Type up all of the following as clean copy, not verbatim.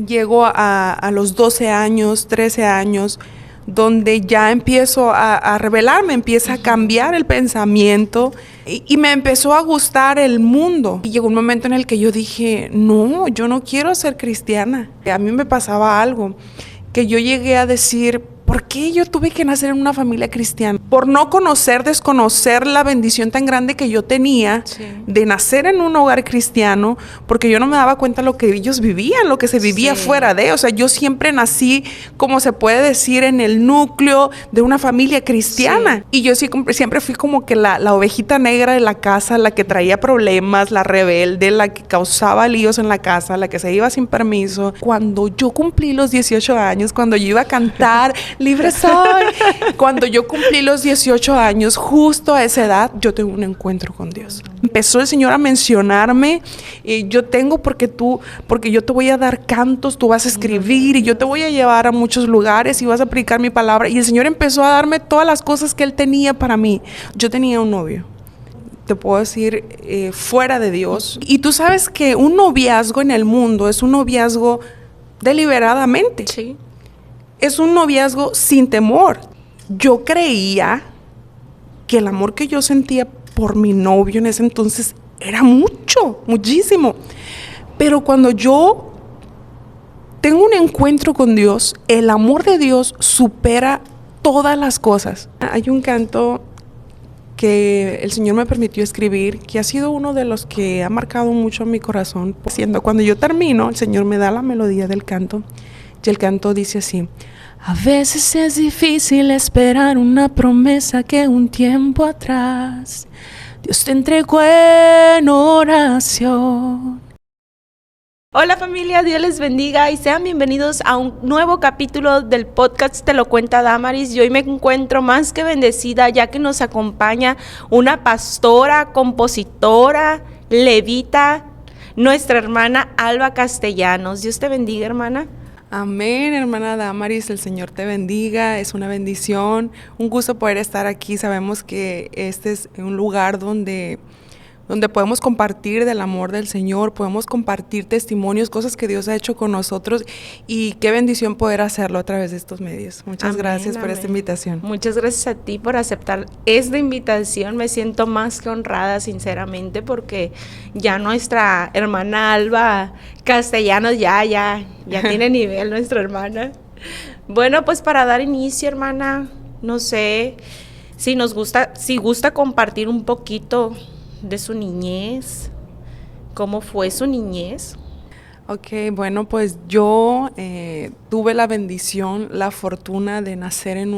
llego a los 12 años, 13 años, donde ya empiezo a rebelarme, empieza a cambiar el pensamiento y me empezó a gustar el mundo. Y llegó un momento en el que yo dije, no, yo no quiero ser cristiana. A mí me pasaba algo, que yo llegué a decir, ¿por qué yo tuve que nacer en una familia cristiana? Por no desconocer la bendición tan grande que yo tenía de nacer en un hogar cristiano, porque yo no me daba cuenta lo que ellos vivían, lo que se vivía fuera de. O sea, yo siempre nací, como se puede decir, en el núcleo de una familia cristiana. Y yo siempre fui como que la ovejita negra de la casa, la que traía problemas, la rebelde, la que causaba líos en la casa, la que se iba sin permiso. Cuando yo cumplí los 18 años, cuando yo iba a cantar libre soy. Cuando yo cumplí los 18 años, justo a esa edad, yo tuve un encuentro con Dios. Empezó el Señor a mencionarme, yo tengo porque yo te voy a dar cantos, tú vas a escribir y yo te voy a llevar a muchos lugares y vas a aplicar mi palabra. Y el Señor empezó a darme todas las cosas que Él tenía para mí. Yo tenía un novio, te puedo decir, fuera de Dios. Y tú sabes que un noviazgo en el mundo es un noviazgo deliberadamente. Sí. Es un noviazgo sin temor. Yo creía que el amor que yo sentía por mi novio en ese entonces era muchísimo. Pero cuando yo tengo un encuentro con Dios, el amor de Dios supera todas las cosas. Hay un canto que el Señor me permitió escribir, que ha sido uno de los que ha marcado mucho mi corazón. Cuando yo termino, el Señor me da la melodía del canto. Y el canto dice así: a veces es difícil esperar una promesa que un tiempo atrás Dios te entregó en oración. Hola familia, Dios les bendiga y sean bienvenidos a un nuevo capítulo del podcast Te lo cuenta Damaris. Y hoy me encuentro más que bendecida ya que nos acompaña una pastora, compositora, levita, nuestra hermana Alba Castellanos. Dios te bendiga, hermana. Amén, hermana Damaris, el Señor te bendiga, es una bendición, un gusto poder estar aquí. Sabemos que este es un lugar donde podemos compartir del amor del Señor, podemos compartir testimonios, cosas que Dios ha hecho con nosotros, y qué bendición poder hacerlo a través de estos medios. Muchas gracias por esta invitación. Muchas gracias a ti por aceptar esta invitación. Me siento más que honrada, sinceramente, porque ya nuestra hermana Alba Castellanos ya tiene nivel, nuestra hermana. Bueno, pues para dar inicio, hermana, no sé si gusta compartir un poquito de su niñez, ¿cómo fue su niñez? Ok, bueno, pues yo tuve la bendición, la fortuna de nacer en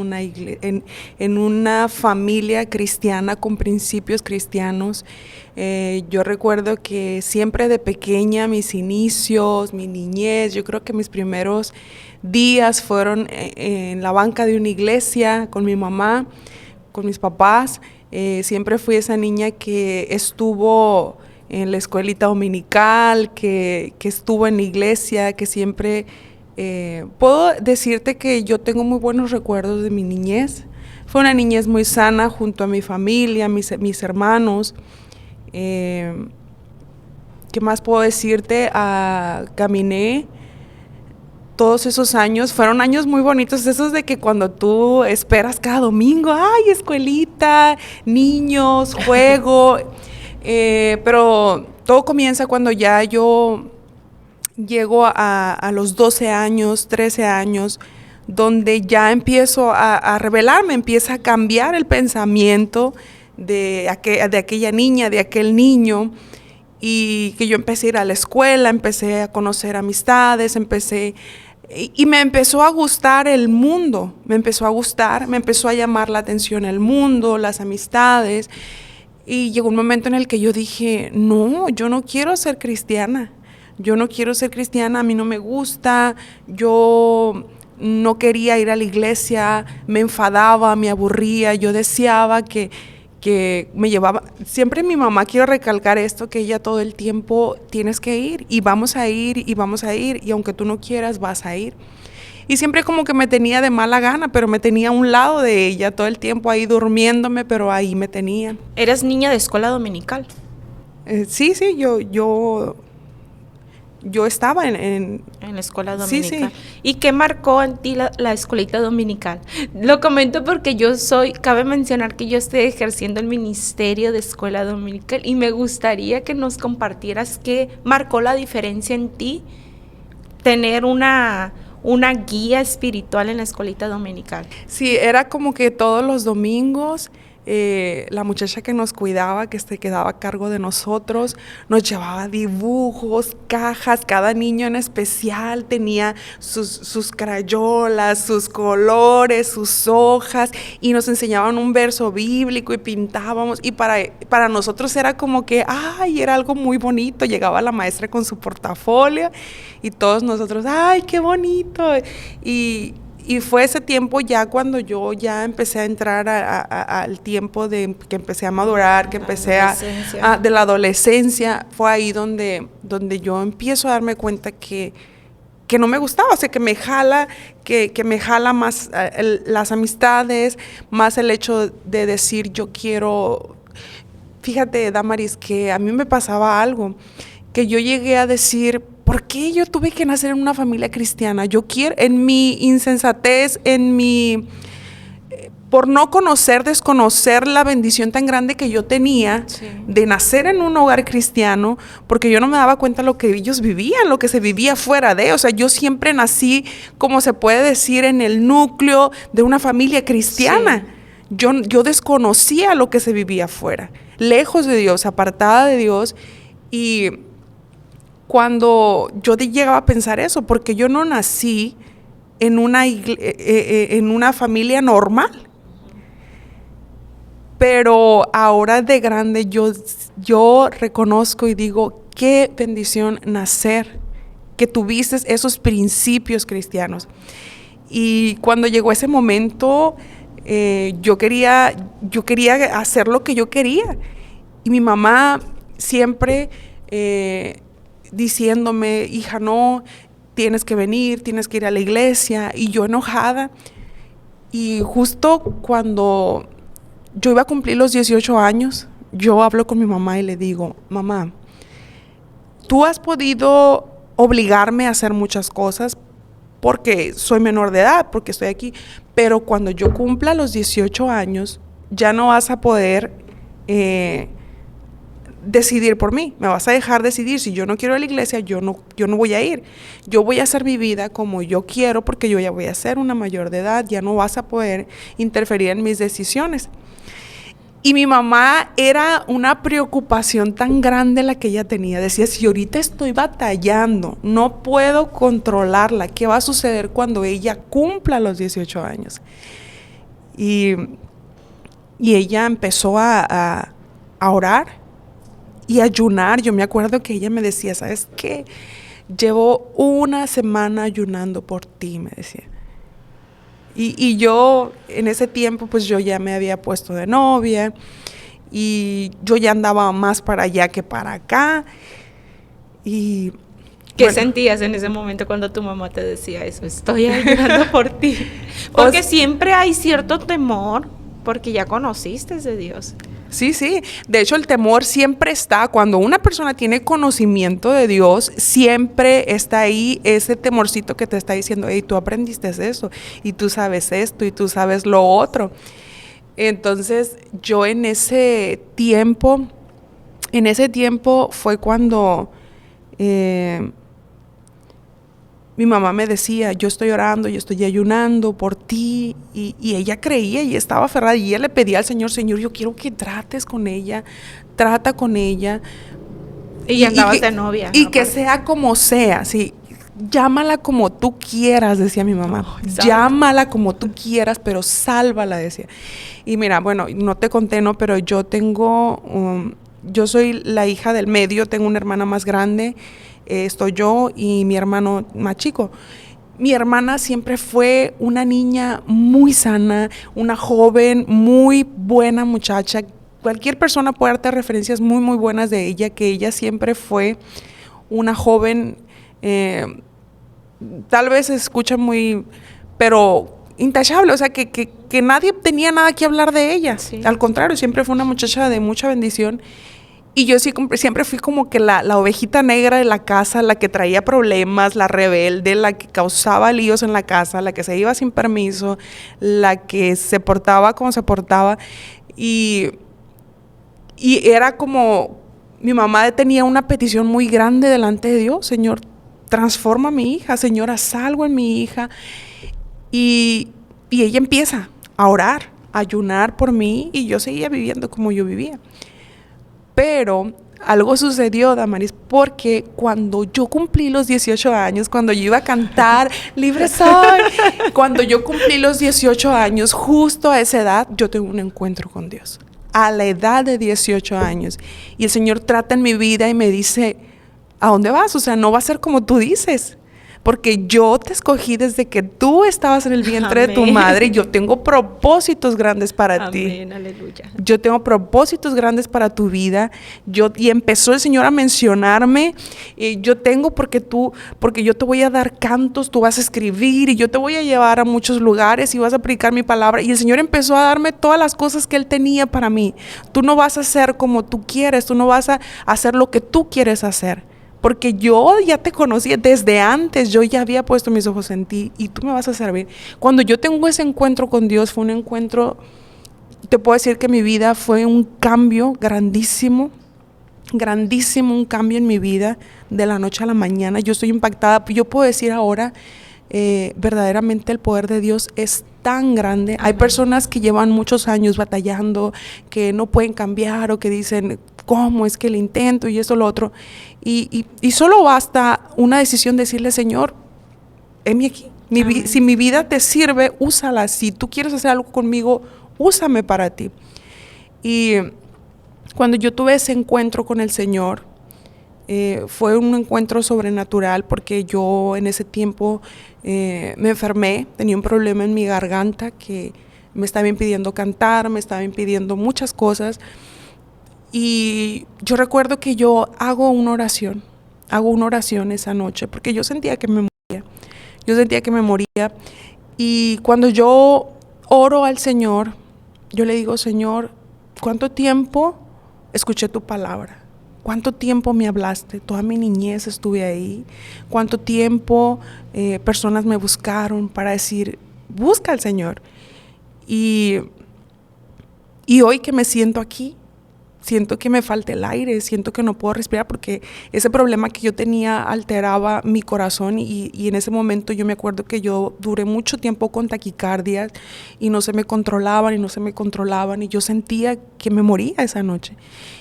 una familia cristiana con principios cristianos. Yo recuerdo que siempre de pequeña, mis inicios, mi niñez, yo creo que mis primeros días fueron en la banca de una iglesia con mi mamá, con mis papás. Siempre fui esa niña que estuvo en la escuelita dominical, que estuvo en la iglesia, que siempre... puedo decirte que yo tengo muy buenos recuerdos de mi niñez. Fue una niñez muy sana junto a mi familia, mis hermanos. ¿Qué más puedo decirte? Caminé todos esos años, fueron años muy bonitos, esos de que cuando tú esperas cada domingo, ¡ay, escuelita, niños, juego! Pero todo comienza cuando ya yo llego a los 12 años, 13 años, donde ya empiezo a rebelarme, empieza a cambiar el pensamiento de aquella niña, de aquel niño. Y que yo empecé a ir a la escuela, empecé a conocer amistades, y me empezó a gustar el mundo, me empezó a llamar la atención el mundo, las amistades. Y llegó un momento en el que yo dije, no, yo no quiero ser cristiana, a mí no me gusta, yo no quería ir a la iglesia, me enfadaba, me aburría, yo deseaba que me llevaba, siempre mi mamá, quiero recalcar esto, que ella todo el tiempo tienes que ir, y vamos a ir, y aunque tú no quieras, vas a ir. Y siempre como que me tenía de mala gana, pero me tenía a un lado de ella, todo el tiempo ahí durmiéndome, pero ahí me tenía. ¿Eras niña de escuela dominical? Sí, yo yo estaba En la escuela dominical. Sí. ¿Y qué marcó en ti la escuelita dominical? Lo comento porque cabe mencionar que yo estoy ejerciendo el ministerio de escuela dominical y me gustaría que nos compartieras qué marcó la diferencia en ti tener una guía espiritual en la escuelita dominical. Sí, era como que todos los domingos la muchacha que nos cuidaba, que se quedaba a cargo de nosotros, nos llevaba dibujos, cajas, cada niño en especial tenía sus crayolas, sus colores, sus hojas, y nos enseñaban un verso bíblico y pintábamos, y para nosotros era como que, ay, era algo muy bonito. Llegaba la maestra con su portafolio y todos nosotros, ay, qué bonito. Y fue ese tiempo ya cuando yo ya empecé a entrar al tiempo de que empecé a madurar, que empecé de la adolescencia, fue ahí donde yo empiezo a darme cuenta que no me gustaba, o sea, que me jala más las amistades, más el hecho de decir yo quiero. Fíjate, Damaris, que a mí me pasaba algo, que yo llegué a decir, ¿por qué yo tuve que nacer en una familia cristiana? Yo quiero, en mi insensatez, por no desconocer la bendición tan grande que yo tenía de nacer en un hogar cristiano, porque yo no me daba cuenta de lo que ellos vivían, lo que se vivía fuera de, o sea, yo siempre nací, como se puede decir, en el núcleo de una familia cristiana. Sí. Yo desconocía lo que se vivía afuera, lejos de Dios, apartada de Dios, y cuando yo llegaba a pensar eso, porque yo no nací en una familia normal, pero ahora de grande yo reconozco y digo, qué bendición nacer, que tuviste esos principios cristianos. Y cuando llegó ese momento, yo quería hacer lo que yo quería, y mi mamá siempre diciéndome, hija, no, tienes que venir, tienes que ir a la iglesia, y yo enojada. Y justo cuando yo iba a cumplir los 18 años, yo hablo con mi mamá y le digo, mamá, tú has podido obligarme a hacer muchas cosas porque soy menor de edad, porque estoy aquí, pero cuando yo cumpla los 18 años, ya no vas a poder decidir por mí, me vas a dejar decidir. Si yo no quiero ir a la iglesia, yo no voy a ir. Yo voy a hacer mi vida como yo quiero, porque yo ya voy a ser una mayor de edad, ya no vas a poder interferir en mis decisiones. Y mi mamá era una preocupación tan grande la que ella tenía. Decía, si ahorita estoy batallando, no puedo controlarla, ¿qué va a suceder cuando ella cumpla los 18 años? Y ella empezó a orar y ayunar. Yo me acuerdo que ella me decía, ¿sabes qué? Llevo una semana ayunando por ti, me decía. Y yo en ese tiempo pues yo ya me había puesto de novia y yo ya andaba más para allá que para acá. Y ¿qué sentías en ese momento cuando tu mamá te decía eso? Estoy ayunando por ti. Porque siempre hay cierto temor, porque ya conociste de Dios. Sí. De hecho, el temor siempre está. Cuando una persona tiene conocimiento de Dios, siempre está ahí ese temorcito que te está diciendo, hey, tú aprendiste eso, y tú sabes esto, y tú sabes lo otro. Entonces, yo en ese tiempo fue cuando mi mamá me decía, yo estoy orando, yo estoy ayunando por ti, y ella creía y estaba aferrada, y ella le pedía al Señor, yo quiero que trates con ella, trata con ella. Y andabas de novia. Y que sea como sea, sí, llámala como tú quieras, decía mi mamá, llámala como tú quieras, pero sálvala, decía. Y mira, bueno, no te conté, ¿no? Pero yo yo soy la hija del medio, tengo una hermana más grande, estoy yo y mi hermano más chico. Mi hermana siempre fue una niña muy sana, una joven, muy buena muchacha. Cualquier persona puede darte referencias muy, muy buenas de ella, que ella siempre fue una joven, tal vez se escucha muy, pero intachable, o sea, que nadie tenía nada que hablar de ella. Sí. Al contrario, siempre fue una muchacha de mucha bendición. Y yo sí, siempre fui como que la ovejita negra de la casa, la que traía problemas, la rebelde, la que causaba líos en la casa, la que se iba sin permiso, la que se portaba como se portaba. Y, y era como, mi mamá tenía una petición muy grande delante de Dios: Señor, transforma a mi hija, Señor, haz algo en mi hija. Y ella empieza a orar, a ayunar por mí, y yo seguía viviendo como yo vivía. Pero algo sucedió, Damaris, porque cuando yo cumplí los 18 años, cuando yo iba a cantar Libre soy, cuando yo cumplí los 18 años, justo a esa edad, yo tengo un encuentro con Dios. A la edad de 18 años. Y el Señor trata en mi vida y me dice: ¿a dónde vas? O sea, no va a ser como tú dices. Porque yo te escogí desde que tú estabas en el vientre Amén. De tu madre. Y yo tengo propósitos grandes para ti. Amén, aleluya. Yo tengo propósitos grandes para tu vida. Y empezó el Señor a mencionarme. Yo tengo porque yo te voy a dar cantos, tú vas a escribir y yo te voy a llevar a muchos lugares y vas a predicar mi palabra. Y el Señor empezó a darme todas las cosas que Él tenía para mí. Tú no vas a hacer como tú quieres, tú no vas a hacer lo que tú quieres hacer. Porque yo ya te conocía desde antes, yo ya había puesto mis ojos en ti y tú me vas a servir. Cuando yo tengo ese encuentro con Dios, fue un encuentro, te puedo decir que mi vida fue un cambio grandísimo, un cambio en mi vida de la noche a la mañana. Yo estoy impactada, yo puedo decir ahora, verdaderamente el poder de Dios es tan grande. Amén. Hay personas que llevan muchos años batallando, que no pueden cambiar o que dicen: ¿cómo es que le intento? Y eso, lo otro. Y solo basta una decisión: decirle: Señor, heme aquí. Si mi vida te sirve, úsala. Si tú quieres hacer algo conmigo, úsame para ti. Y cuando yo tuve ese encuentro con el Señor, fue un encuentro sobrenatural, porque yo en ese tiempo me enfermé, tenía un problema en mi garganta que me estaba impidiendo cantar, me estaba impidiendo muchas cosas. Y yo recuerdo que yo hago una oración esa noche, porque yo sentía que me moría. Y cuando yo oro al Señor, yo le digo: Señor, ¿cuánto tiempo escuché tu palabra? ¿Cuánto tiempo me hablaste? Toda mi niñez estuve ahí. ¿Cuánto tiempo personas me buscaron para decir: busca al Señor? Y hoy que me siento aquí, siento que me falta el aire, siento que no puedo respirar, porque ese problema que yo tenía alteraba mi corazón y en ese momento yo me acuerdo que yo duré mucho tiempo con taquicardias y no se me controlaban y yo sentía que me moría esa noche.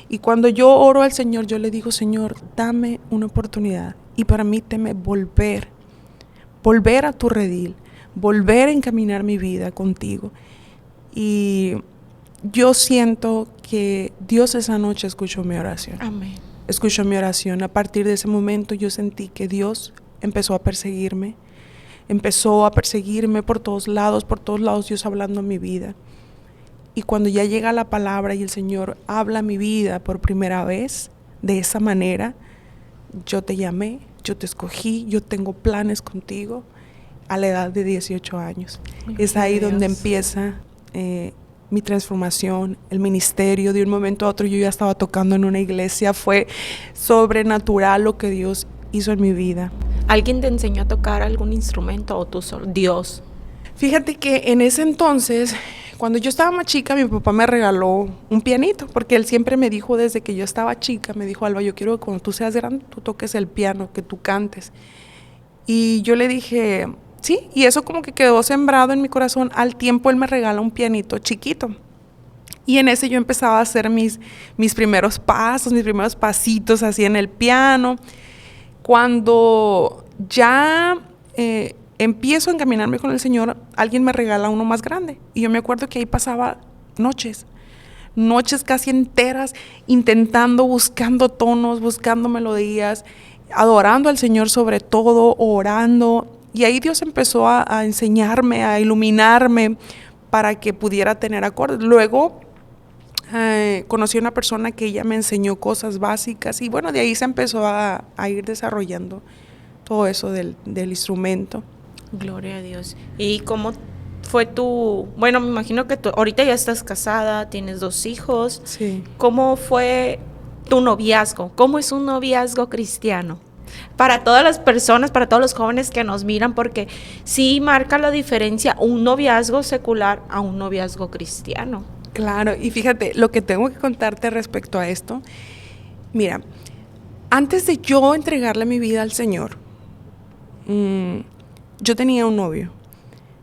Y cuando yo oro al Señor, yo le digo: Señor, dame una oportunidad y permíteme volver a tu redil, volver a encaminar mi vida contigo. Y yo siento que Dios esa noche escuchó mi oración. Amén. Escuchó mi oración. A partir de ese momento yo sentí que Dios empezó a perseguirme por todos lados, Dios hablando en mi vida. Y cuando ya llega la palabra y el Señor habla mi vida por primera vez, de esa manera: yo te llamé, yo te escogí, yo tengo planes contigo, a la edad de 18 años. Es ahí donde empieza mi transformación, el ministerio. De un momento a otro yo ya estaba tocando en una iglesia. Fue sobrenatural lo que Dios hizo en mi vida. ¿Alguien te enseñó a tocar algún instrumento o tú solo? Dios. Fíjate que en ese entonces, cuando yo estaba más chica, mi papá me regaló un pianito, porque él siempre me dijo, desde que yo estaba chica, me dijo: Alba, yo quiero que cuando tú seas grande, tú toques el piano, que tú cantes. Y yo le dije: sí, y eso como que quedó sembrado en mi corazón. Al tiempo él me regala un pianito chiquito. Y en ese yo empezaba a hacer mis primeros pasos, mis primeros pasitos así en el piano. Cuando ya empiezo a encaminarme con el Señor, alguien me regala uno más grande. Y yo me acuerdo que ahí pasaba noches casi enteras, buscando tonos, buscando melodías, adorando al Señor sobre todo, orando. Y ahí Dios empezó a enseñarme, a iluminarme para que pudiera tener acordes. Luego conocí a una persona que ella me enseñó cosas básicas y bueno, de ahí se empezó a ir desarrollando todo eso del instrumento. Gloria a Dios. ¿Y cómo fue bueno, me imagino que tú ahorita ya estás casada, tienes 2 hijos? Sí. ¿Cómo fue tu noviazgo. ¿Cómo es un noviazgo cristiano? Para todas las personas, para todos los jóvenes que nos miran, porque sí marca la diferencia un noviazgo secular a un noviazgo cristiano. Claro, y fíjate, lo que tengo que contarte respecto a esto, mira, antes de yo entregarle mi vida al Señor, yo tenía un novio.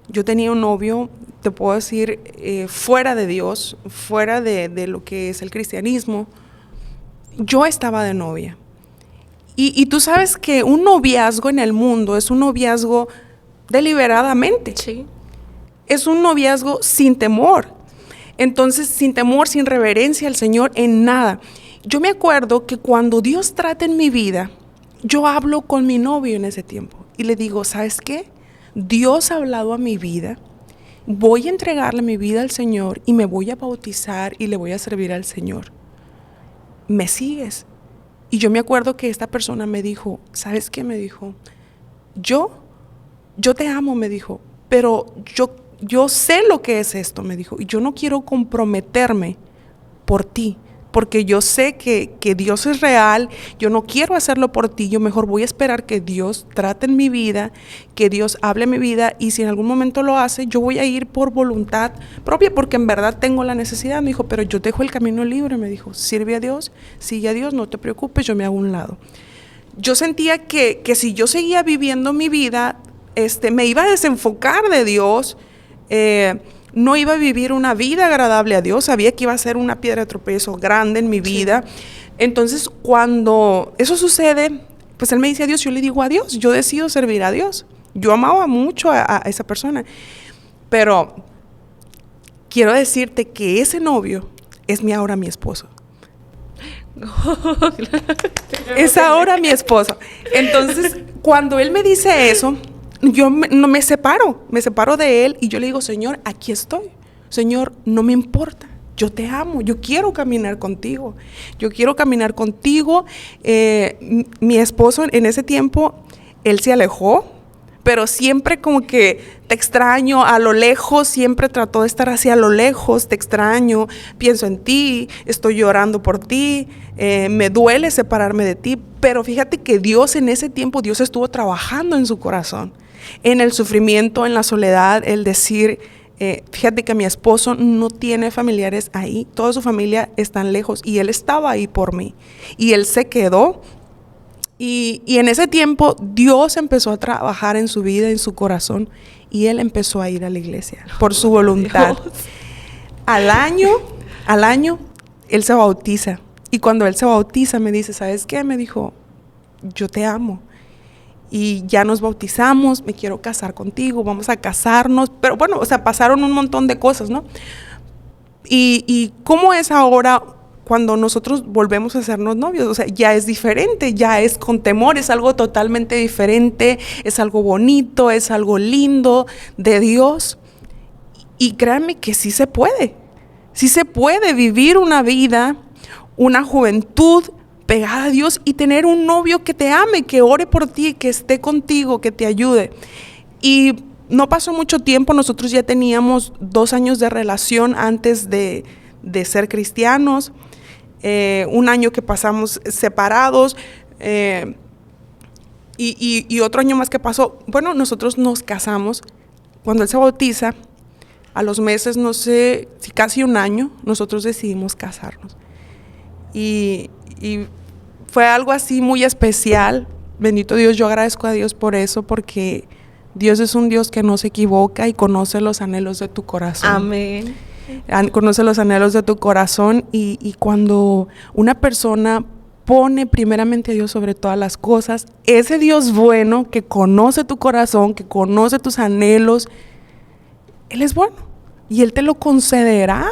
Yo tenía un novio, te puedo decir, fuera de Dios, fuera de lo que es el cristianismo. Yo estaba de novia. Y tú sabes que un noviazgo en el mundo es un noviazgo deliberadamente. Sí. Es un noviazgo sin temor. Entonces, sin temor, sin reverencia al Señor en nada. Yo me acuerdo que cuando Dios trata en mi vida, yo hablo con mi novio en ese tiempo y le digo, ¿sabes qué? Dios ha hablado a mi vida, voy a entregarle mi vida al Señor y me voy a bautizar y le voy a servir al Señor. ¿Me sigues? Y yo me acuerdo que esta persona me dijo, ¿sabes qué? Me dijo, yo te amo, me dijo, pero yo sé lo que es esto, me dijo, y yo no quiero comprometerme por ti, porque yo sé que Dios es real, yo no quiero hacerlo por ti, yo mejor voy a esperar que Dios trate en mi vida, que Dios hable en mi vida, y si en algún momento lo hace, yo voy a ir por voluntad propia, porque en verdad tengo la necesidad. Me dijo, pero yo dejo el camino libre, me dijo, sirve a Dios, sigue a Dios, no te preocupes, yo me hago a un lado. Yo sentía que si yo seguía viviendo mi vida, me iba a desenfocar de Dios, no iba a vivir una vida agradable a Dios, sabía que iba a ser una piedra de tropiezo grande en mi vida. Entonces, cuando eso sucede, pues Él me dice adiós, yo le digo adiós, yo decido servir a Dios. Yo amaba mucho a esa persona, pero quiero decirte que ese novio es ahora mi esposo. Es ahora mi esposo. Entonces, cuando Él me dice eso, yo no me separo de Él y yo le digo, Señor, aquí estoy. Señor, no me importa, yo te amo, yo quiero caminar contigo. Mi esposo en ese tiempo, él se alejó, pero siempre como que te extraño a lo lejos, siempre trató de estar así a lo lejos, te extraño, pienso en ti, estoy llorando por ti, me duele separarme de ti. Pero fíjate que Dios en ese tiempo, Dios estuvo trabajando en su corazón, en el sufrimiento, en la soledad, el decir, fíjate que mi esposo no tiene familiares ahí, toda su familia están lejos y él estaba ahí por mí y él se quedó. Y en ese tiempo Dios empezó a trabajar en su vida, en su corazón, y él empezó a ir a la iglesia por su voluntad. Al año, él se bautiza. Y cuando él se bautiza me dice, ¿sabes qué? Me dijo, yo te amo. Y ya nos bautizamos, me quiero casar contigo, vamos a casarnos. Pero bueno, o sea, pasaron un montón de cosas, ¿no? Y ¿cómo es ahora cuando nosotros volvemos a hacernos novios? O sea, ya es diferente, ya es con temor, es algo totalmente diferente, es algo bonito, es algo lindo de Dios. Y créanme que sí se puede vivir una vida, una juventud pegada a Dios y tener un novio que te ame, que ore por ti, que esté contigo, que te ayude. Y no pasó mucho tiempo, nosotros ya teníamos 2 años de relación antes de ser cristianos, 1 año que pasamos separados, y otro año más que pasó. Bueno, nosotros nos casamos. Cuando él se bautiza, a los meses, no sé, si casi 1 año, nosotros decidimos casarnos. Y fue algo así muy especial. Bendito Dios, yo agradezco a Dios por eso, porque Dios es un Dios que no se equivoca y conoce los anhelos de tu corazón. Amén. Conoce los anhelos de tu corazón, y cuando una persona pone primeramente a Dios sobre todas las cosas, ese Dios bueno que conoce tu corazón, que conoce tus anhelos, Él es bueno y Él te lo concederá.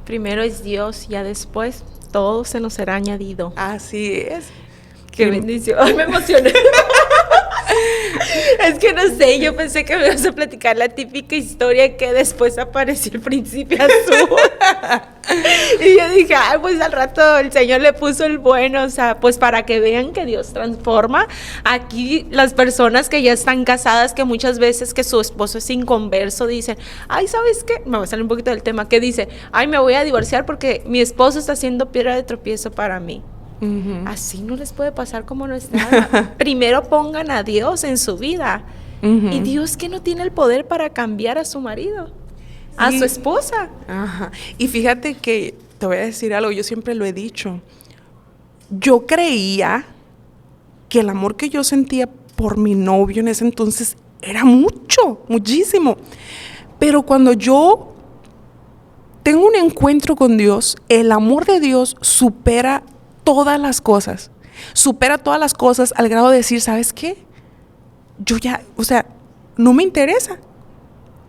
Primero es Dios, ya después todo se nos será añadido. Así es. Qué bendición. Ay, me emocioné. Es que no sé, yo pensé que me ibas a platicar la típica historia que después apareció el príncipe azul. Y yo dije, ay, pues al rato el Señor le puso el bueno, o sea, pues para que vean que Dios transforma. Aquí las personas que ya están casadas, que muchas veces que su esposo es inconverso, dicen, ay, ¿sabes qué? Me voy a salir un poquito del tema, que dice, ay, me voy a divorciar porque mi esposo está haciendo piedra de tropiezo para mí. Uh-huh. Así no les puede pasar como nuestra alma. Primero pongan a Dios en su vida. Uh-huh. Y Dios que no tiene el poder para cambiar a su marido, a su esposa. Ajá. Y fíjate que te voy a decir algo, yo siempre lo he dicho. Yo creía que el amor que yo sentía por mi novio en ese entonces era mucho, muchísimo. Pero cuando yo tengo un encuentro con Dios, el amor de Dios supera todas las cosas. Supera todas las cosas al grado de decir, ¿sabes qué? Yo ya, o sea, no me interesa.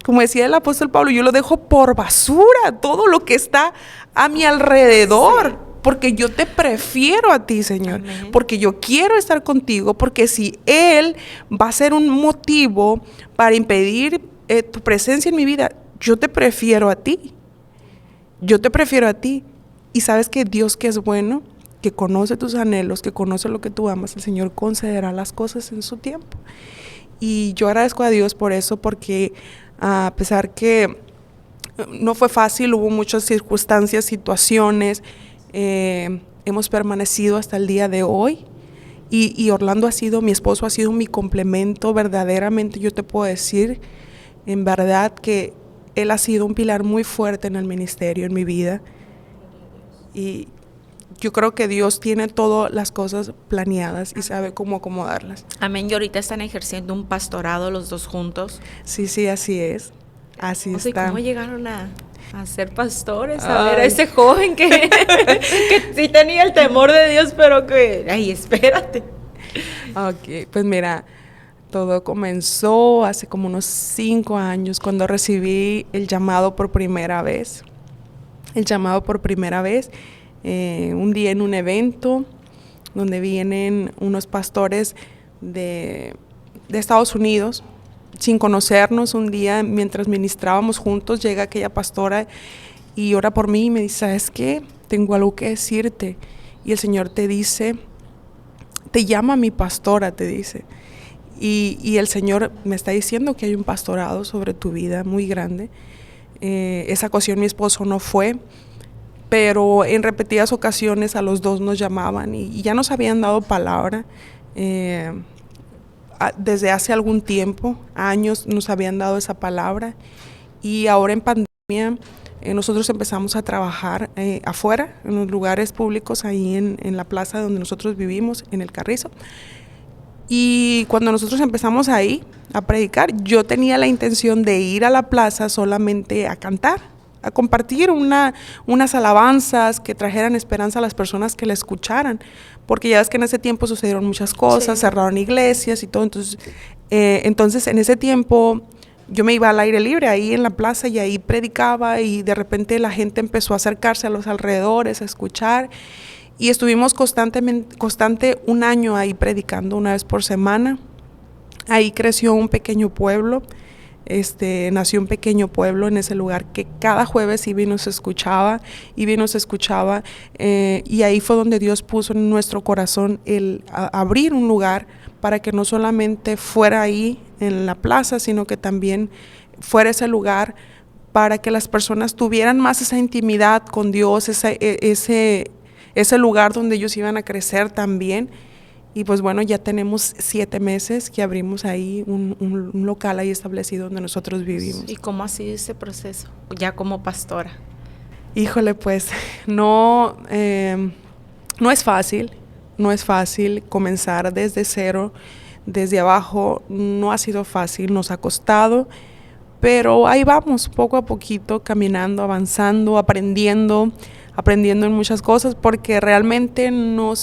Como decía el apóstol Pablo, yo lo dejo por basura, todo lo que está a mi alrededor. Sí. Porque yo te prefiero a ti, Señor. Amén. Porque yo quiero estar contigo, porque si Él va a ser un motivo para impedir tu presencia en mi vida, yo te prefiero a ti. Yo te prefiero a ti. Y sabes que Dios, que es bueno, que conoce tus anhelos, que conoce lo que tú amas, el Señor concederá las cosas en su tiempo. Y yo agradezco a Dios por eso, porque a pesar que no fue fácil, hubo muchas circunstancias, situaciones, hemos permanecido hasta el día de hoy. Y Orlando mi esposo ha sido mi complemento, verdaderamente yo te puedo decir, en verdad que él ha sido un pilar muy fuerte en el ministerio, en mi vida. Y yo creo que Dios tiene todas las cosas planeadas y sabe cómo acomodarlas. Amén. Y ahorita están ejerciendo un pastorado los dos juntos. Sí, así es. Así está. ¿Cómo llegaron a ser pastores? A ver a ese joven que sí tenía el temor de Dios, pero que, ay, espérate. Ok, pues mira, todo comenzó hace como unos 5 años cuando recibí el llamado por primera vez. Un día en un evento donde vienen unos pastores de Estados Unidos, sin conocernos. Un día mientras ministrábamos juntos llega aquella pastora y ora por mí y me dice, ¿sabes qué? Tengo algo que decirte. Y el Señor te dice, te llama mi pastora, te dice. Y el Señor me está diciendo que hay un pastorado sobre tu vida muy grande. Esa ocasión mi esposo no fue, pero en repetidas ocasiones a los dos nos llamaban y ya nos habían dado palabra. Desde hace algún tiempo, años, nos habían dado esa palabra. Y ahora en pandemia nosotros empezamos a trabajar afuera, en los lugares públicos, ahí en la plaza donde nosotros vivimos, en el Carrizo. Y cuando nosotros empezamos ahí a predicar, yo tenía la intención de ir a la plaza solamente a cantar, a compartir unas alabanzas que trajeran esperanza a las personas que la escucharan, porque ya ves que en ese tiempo sucedieron muchas cosas, sí. Cerraron iglesias y todo, entonces en ese tiempo yo me iba al aire libre ahí en la plaza y ahí predicaba y de repente la gente empezó a acercarse a los alrededores, a escuchar. Y estuvimos constante 1 año ahí predicando 1 vez por semana. Ahí creció un pequeño pueblo, nació un pequeño pueblo en ese lugar que cada jueves iba y nos escuchaba, y ahí fue donde Dios puso en nuestro corazón el abrir un lugar para que no solamente fuera ahí en la plaza, sino que también fuera ese lugar para que las personas tuvieran más esa intimidad con Dios, ese lugar donde ellos iban a crecer también. Y pues bueno, ya tenemos 7 meses que abrimos ahí un local ahí establecido donde nosotros vivimos. ¿Y cómo ha sido ese proceso, ya como pastora? Híjole, pues no es fácil comenzar desde cero, desde abajo. No ha sido fácil, nos ha costado, pero ahí vamos, poco a poquito, caminando, avanzando, aprendiendo en muchas cosas, porque realmente no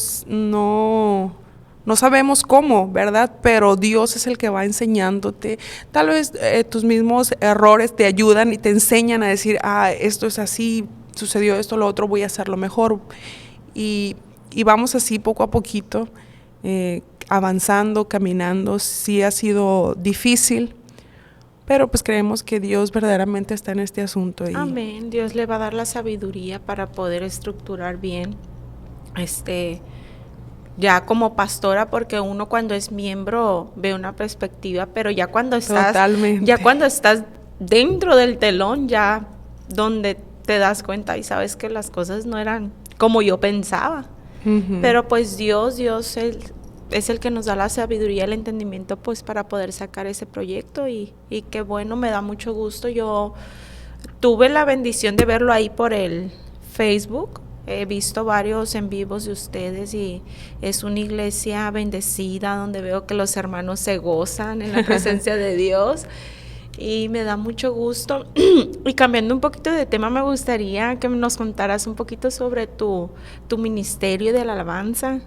sabemos cómo, ¿verdad? Pero Dios es el que va enseñándote. Tal vez tus mismos errores te ayudan y te enseñan a decir, esto es así, sucedió esto, lo otro, voy a hacerlo mejor. Y vamos así poco a poquito. avanzando, caminando. Sí ha sido difícil, pero pues creemos que Dios verdaderamente está en este asunto. Amén. Dios le va a dar la sabiduría para poder estructurar bien, ya como pastora, porque uno cuando es miembro ve una perspectiva, pero ya cuando estás dentro del telón, ya donde te das cuenta y sabes que las cosas no eran como yo pensaba. Uh-huh. Pero pues Dios es el que nos da la sabiduría, el entendimiento, pues para poder sacar ese proyecto y qué bueno, me da mucho gusto. Yo tuve la bendición de verlo ahí por el Facebook. He visto varios en vivos de ustedes y es una iglesia bendecida donde veo que los hermanos se gozan en la presencia de Dios y me da mucho gusto. Y cambiando un poquito de tema, me gustaría que nos contaras un poquito sobre tu ministerio de la alabanza,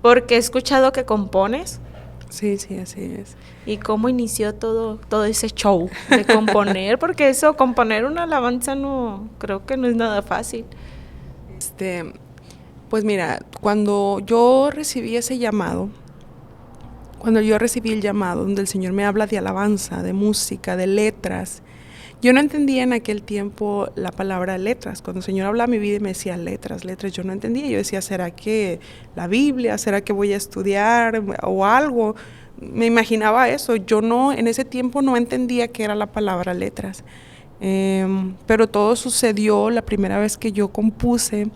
porque he escuchado que compones. Sí, así es. ¿Y cómo inició todo ese show de componer? Porque componer una alabanza creo que no es nada fácil. Pues mira, cuando yo recibí el llamado donde el Señor me habla de alabanza, de música, de letras, yo no entendía en aquel tiempo la palabra letras. Cuando el Señor hablaba a mi vida y me decía letras, yo no entendía. Yo decía, ¿será que la Biblia? ¿Será que voy a estudiar o algo? Me imaginaba eso. Yo en ese tiempo no entendía qué era la palabra letras. Pero todo sucedió la primera vez que yo compuse.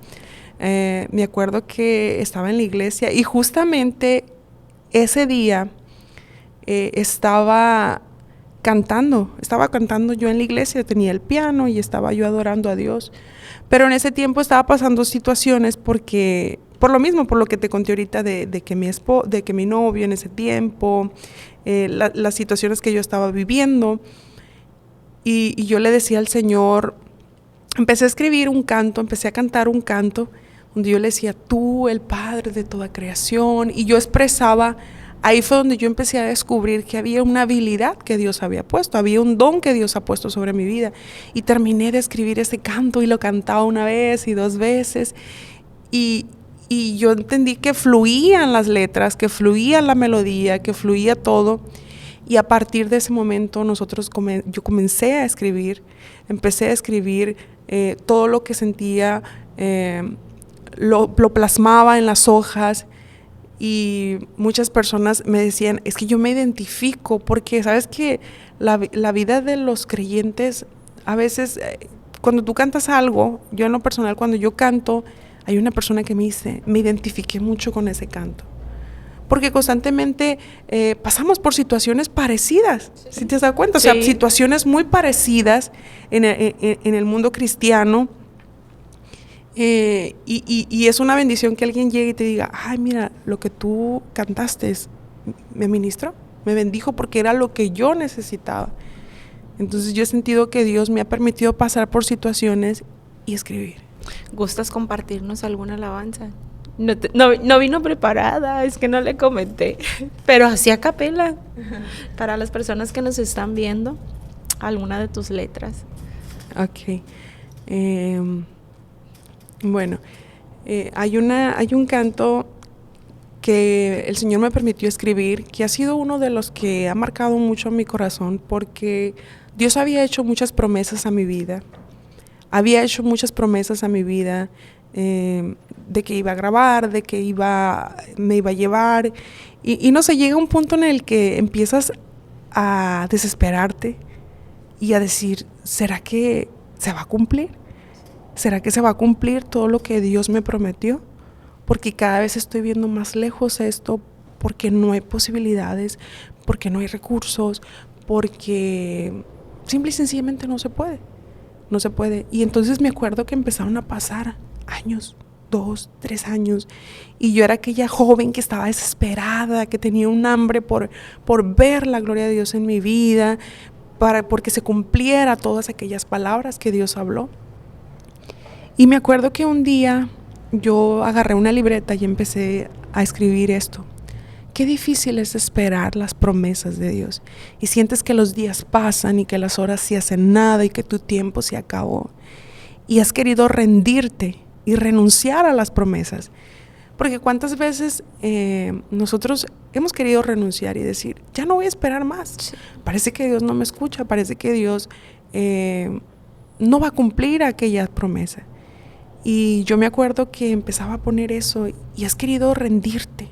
Me acuerdo que estaba en la iglesia y justamente ese día estaba cantando yo en la iglesia, tenía el piano y estaba yo adorando a Dios, pero en ese tiempo estaba pasando situaciones por lo mismo, por lo que te conté ahorita de que mi novio en ese tiempo, las situaciones que yo estaba viviendo, y yo le decía al Señor, empecé a cantar un canto, donde yo le decía, tú, el Padre de toda creación, y yo expresaba. Ahí fue donde yo empecé a descubrir que había una habilidad que Dios había puesto, había un don que Dios ha puesto sobre mi vida. Y terminé de escribir ese canto y lo cantaba una vez y dos veces. Y yo entendí que fluían las letras, que fluía la melodía, que fluía todo. Y a partir de ese momento yo comencé a escribir, empecé a escribir todo lo que sentía, lo plasmaba en las hojas. Y muchas personas me decían, es que yo me identifico, porque sabes que la vida de los creyentes, a veces cuando tú cantas algo, yo en lo personal cuando yo canto, hay una persona que me dice, me identifiqué mucho con ese canto. Porque constantemente pasamos por situaciones parecidas, ¿sí te has dado cuenta? Sí. O sea, situaciones muy parecidas en el mundo cristiano. Y es una bendición que alguien llegue y te diga, ay, mira, lo que tú cantaste me ministró, me bendijo porque era lo que yo necesitaba. Entonces yo he sentido que Dios me ha permitido pasar por situaciones y escribir. ¿Gustas compartirnos alguna alabanza? No vino preparada, es que no le comenté, pero así a capela, para las personas que nos están viendo, alguna de tus letras. Ok. Bueno, hay un canto que el Señor me permitió escribir, que ha sido uno de los que ha marcado mucho mi corazón, porque Dios había hecho muchas promesas a mi vida. De que iba a grabar, de que me iba a llevar, y no sé, llega un punto en el que empiezas a desesperarte y a decir, ¿será que se va a cumplir? ¿Será que se va a cumplir todo lo que Dios me prometió? Porque cada vez estoy viendo más lejos esto, porque no hay posibilidades, porque no hay recursos, porque simple y sencillamente no se puede. Y entonces me acuerdo que empezaron a pasar años, 2, 3 años, y yo era aquella joven que estaba desesperada, que tenía un hambre por ver la gloria de Dios en mi vida, porque se cumpliera todas aquellas palabras que Dios habló. Y me acuerdo que un día yo agarré una libreta y empecé a escribir esto. Qué difícil es esperar las promesas de Dios. Y sientes que los días pasan y que las horas se hacen nada y que tu tiempo se acabó. Y has querido rendirte y renunciar a las promesas. Porque cuántas veces nosotros hemos querido renunciar y decir, ya no voy a esperar más. Sí. Parece que Dios no me escucha, parece que Dios no va a cumplir aquella promesa. Y yo me acuerdo que empezaba a poner eso y has querido rendirte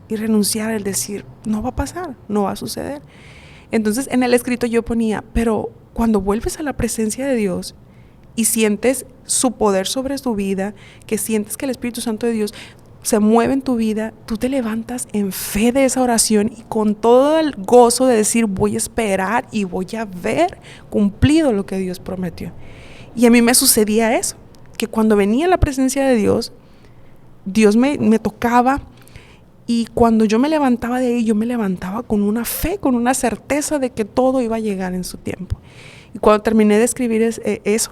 y renunciar, el decir, no va a pasar, no va a suceder. Entonces en el escrito yo ponía, pero cuando vuelves a la presencia de Dios y sientes su poder sobre tu vida, que sientes que el Espíritu Santo de Dios se mueve en tu vida, tú te levantas en fe de esa oración y con todo el gozo de decir, voy a esperar y voy a ver cumplido lo que Dios prometió. Y a mí me sucedía eso, que cuando venía la presencia de Dios, Dios me tocaba. Y cuando yo me levantaba de ahí, yo me levantaba con una fe, con una certeza de que todo iba a llegar en su tiempo. Y cuando terminé de escribir eso,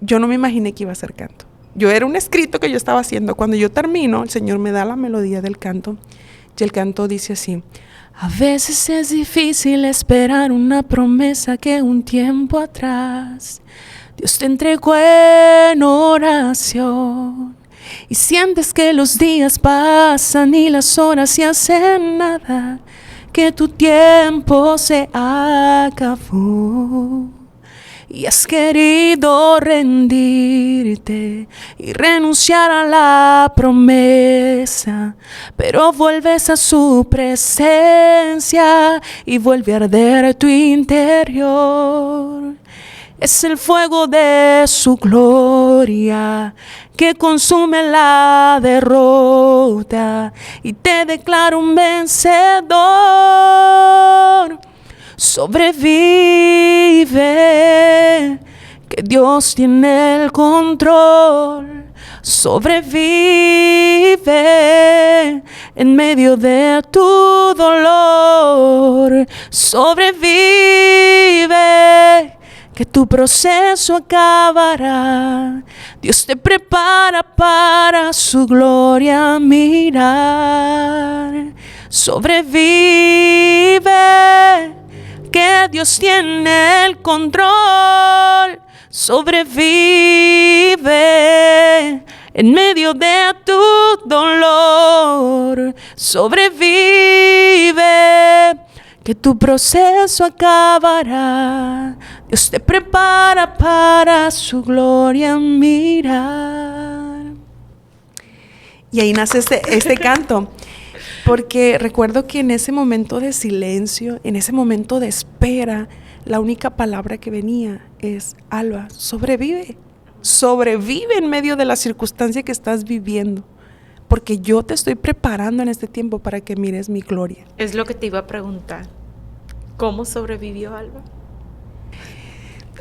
yo no me imaginé que iba a ser canto. Yo era un escrito que yo estaba haciendo. Cuando yo termino, el Señor me da la melodía del canto. Y el canto dice así: a veces es difícil esperar una promesa que un tiempo atrás Dios te entregó en oración. Y sientes que los días pasan y las horas se hacen nada, que tu tiempo se acabó. Y has querido rendirte y renunciar a la promesa, pero vuelves a su presencia y vuelve a arder tu interior. Es el fuego de su gloria que consume la derrota y te declara un vencedor. Sobrevive, que Dios tiene el control. Sobrevive en medio de tu dolor. Sobrevive, que tu proceso acabará. Dios te prepara para su gloria mirar. Sobrevive, que Dios tiene el control. Sobrevive en medio de tu dolor. Sobrevive, que tu proceso acabará. Dios te prepara para su gloria mirar. Y ahí nace este canto, porque recuerdo que en ese momento de silencio, en ese momento de espera, la única palabra que venía es: Alba, sobrevive. Sobrevive en medio de la circunstancia que estás viviendo, porque yo te estoy preparando en este tiempo para que mires mi gloria. Es lo que te iba a preguntar. ¿Cómo sobrevivió Alba?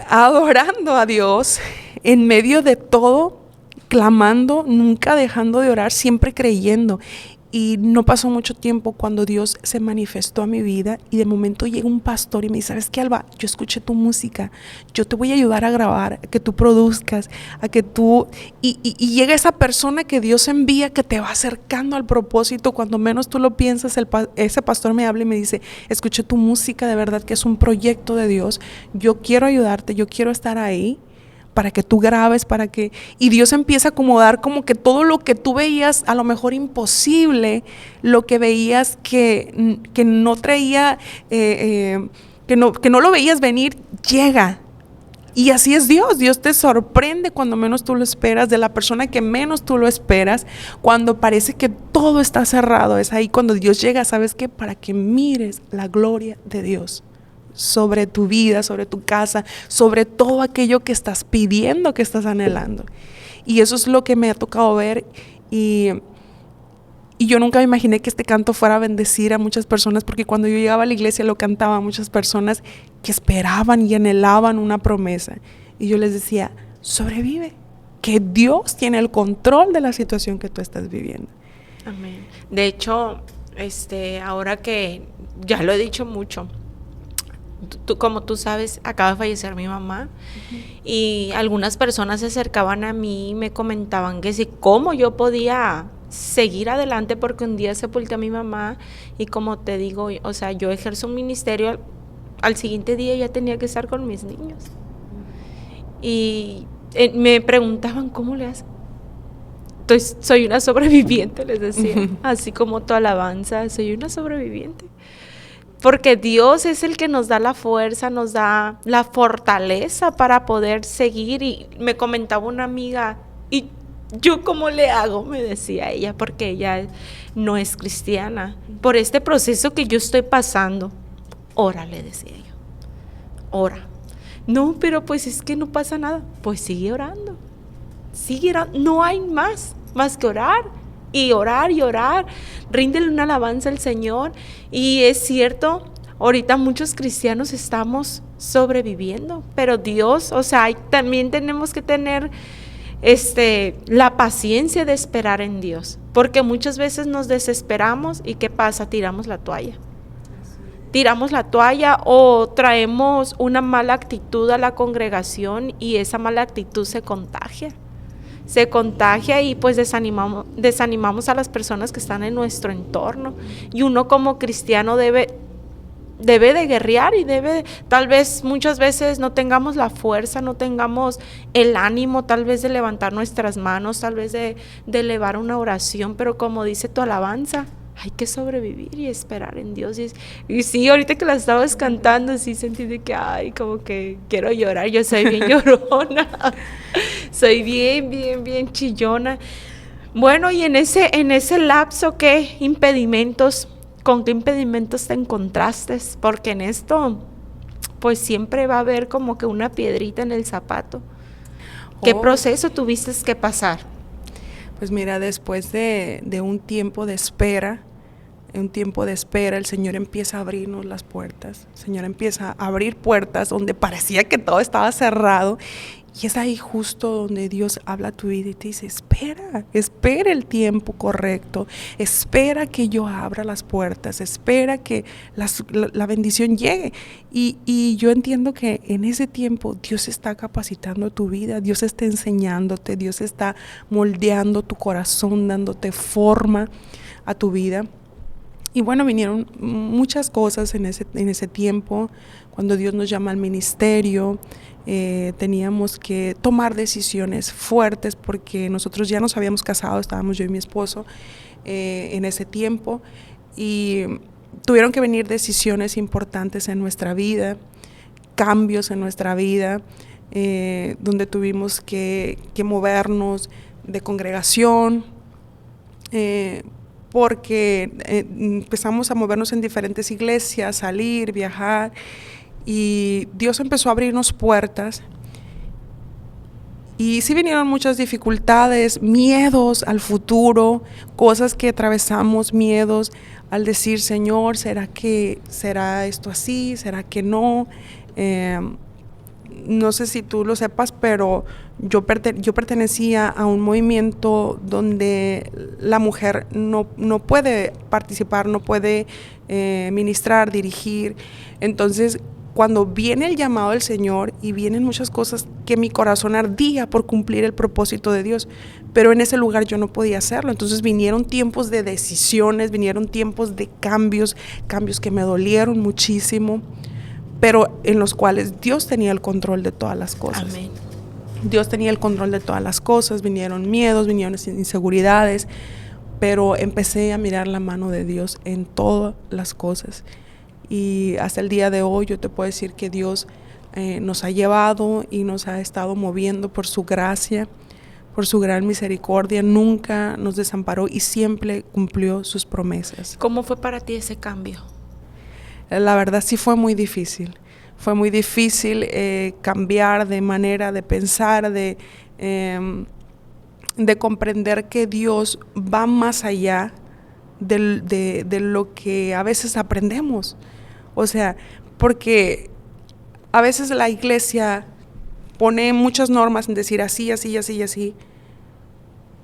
Adorando a Dios en medio de todo, clamando, nunca dejando de orar, siempre creyendo. Y no pasó mucho tiempo cuando Dios se manifestó a mi vida y de momento llega un pastor y me dice: ¿sabes qué, Alba? Yo escuché tu música, yo te voy a ayudar a grabar, a que tú produzcas, a que tú... Y llega esa persona que Dios envía, que te va acercando al propósito. Cuando menos tú lo piensas, ese pastor me habla y me dice: escuché tu música, de verdad que es un proyecto de Dios, yo quiero ayudarte, yo quiero estar ahí para que tú grabes, para que... Y Dios empieza a acomodar como que todo lo que tú veías a lo mejor imposible, lo que veías que no traía, que no lo veías venir, llega. Y así es Dios. Dios te sorprende cuando menos tú lo esperas, de la persona que menos tú lo esperas, cuando parece que todo está cerrado. Es ahí cuando Dios llega, ¿sabes qué? Para que mires la gloria de Dios sobre tu vida, sobre tu casa, sobre todo aquello que estás pidiendo, que estás anhelando. Y eso es lo que me ha tocado ver, y yo nunca me imaginé que este canto fuera a bendecir a muchas personas, porque cuando yo llegaba a la iglesia lo cantaba a muchas personas que esperaban y anhelaban una promesa. Y yo les decía: sobrevive, que Dios tiene el control de la situación que tú estás viviendo. Amén. De hecho, ahora que ya lo he dicho mucho, como tú sabes, acaba de fallecer mi mamá. Uh-huh. Y algunas personas se acercaban a mí y me comentaban que si cómo yo podía seguir adelante, porque un día sepulté a mi mamá y, como te digo, o sea, yo ejerzo un ministerio, al siguiente día ya tenía que estar con mis niños. Y me preguntaban: ¿cómo le haces? soy una sobreviviente, les decía, así como tu alabanza, soy una sobreviviente. Porque Dios es el que nos da la fuerza, nos da la fortaleza para poder seguir. Y me comentaba una amiga, ¿y yo cómo le hago? Me decía ella, porque ella no es cristiana. Por este proceso que yo estoy pasando, ora, le decía yo, ora. No, pero pues es que no pasa nada. Pues sigue orando, no hay más que orar. Y orar y orar, ríndele una alabanza al Señor. Y es cierto, ahorita muchos cristianos estamos sobreviviendo, pero Dios, o sea, también tenemos que tener la paciencia de esperar en Dios, porque muchas veces nos desesperamos y ¿qué pasa? Tiramos la toalla o traemos una mala actitud a la congregación y esa mala actitud se contagia y pues desanimamos a las personas que están en nuestro entorno. Y uno como cristiano debe de guerrear y tal vez muchas veces no tengamos la fuerza, no tengamos el ánimo tal vez de levantar nuestras manos, tal vez de elevar una oración, pero como dice tu alabanza, hay que sobrevivir y esperar en Dios. Y sí, ahorita que la estabas cantando, sí sentí de que, ay, como que quiero llorar. Yo soy bien llorona, soy bien chillona. Bueno, y en ese lapso, con qué impedimentos te encontraste? Porque en esto, pues siempre va a haber como que una piedrita en el zapato. ¿Qué proceso tuviste que pasar? Pues mira, después de un tiempo de espera, el Señor empieza a abrirnos las puertas. El Señor empieza a abrir puertas donde parecía que todo estaba cerrado. Y es ahí justo donde Dios habla a tu vida y te dice, espera el tiempo correcto, espera que yo abra las puertas, espera que la bendición llegue. Y yo entiendo que en ese tiempo Dios está capacitando tu vida, Dios está enseñándote, Dios está moldeando tu corazón, dándote forma a tu vida. Y bueno, vinieron muchas cosas en ese tiempo, cuando Dios nos llama al ministerio. Teníamos que tomar decisiones fuertes porque nosotros ya nos habíamos casado, estábamos yo y mi esposo en ese tiempo, y tuvieron que venir decisiones importantes en nuestra vida, cambios en nuestra vida, donde tuvimos que movernos de congregación, porque empezamos a movernos en diferentes iglesias, salir, viajar, y Dios empezó a abrirnos puertas. Y sí vinieron muchas dificultades, miedos al futuro, cosas que atravesamos, miedos al decir, Señor, ¿será esto así? ¿Será que no? No sé si tú lo sepas, pero yo pertenecía a un movimiento donde la mujer no puede participar, no puede ministrar, dirigir. Entonces, cuando viene el llamado del Señor y vienen muchas cosas que mi corazón ardía por cumplir el propósito de Dios, pero en ese lugar yo no podía hacerlo. Entonces vinieron tiempos de decisiones, vinieron tiempos de cambios que me dolieron muchísimo, pero en los cuales Dios tenía el control de todas las cosas. Amén. Dios tenía el control de todas las cosas, vinieron miedos, vinieron inseguridades, pero empecé a mirar la mano de Dios en todas las cosas. Y hasta el día de hoy yo te puedo decir que Dios nos ha llevado y nos ha estado moviendo por su gracia, por su gran misericordia. Nunca nos desamparó y siempre cumplió sus promesas. ¿Cómo fue para ti ese cambio? La verdad sí fue muy difícil. Fue muy difícil cambiar de manera de pensar, de comprender que Dios va más allá de lo que a veces aprendemos. O sea, porque a veces la iglesia pone muchas normas en decir así,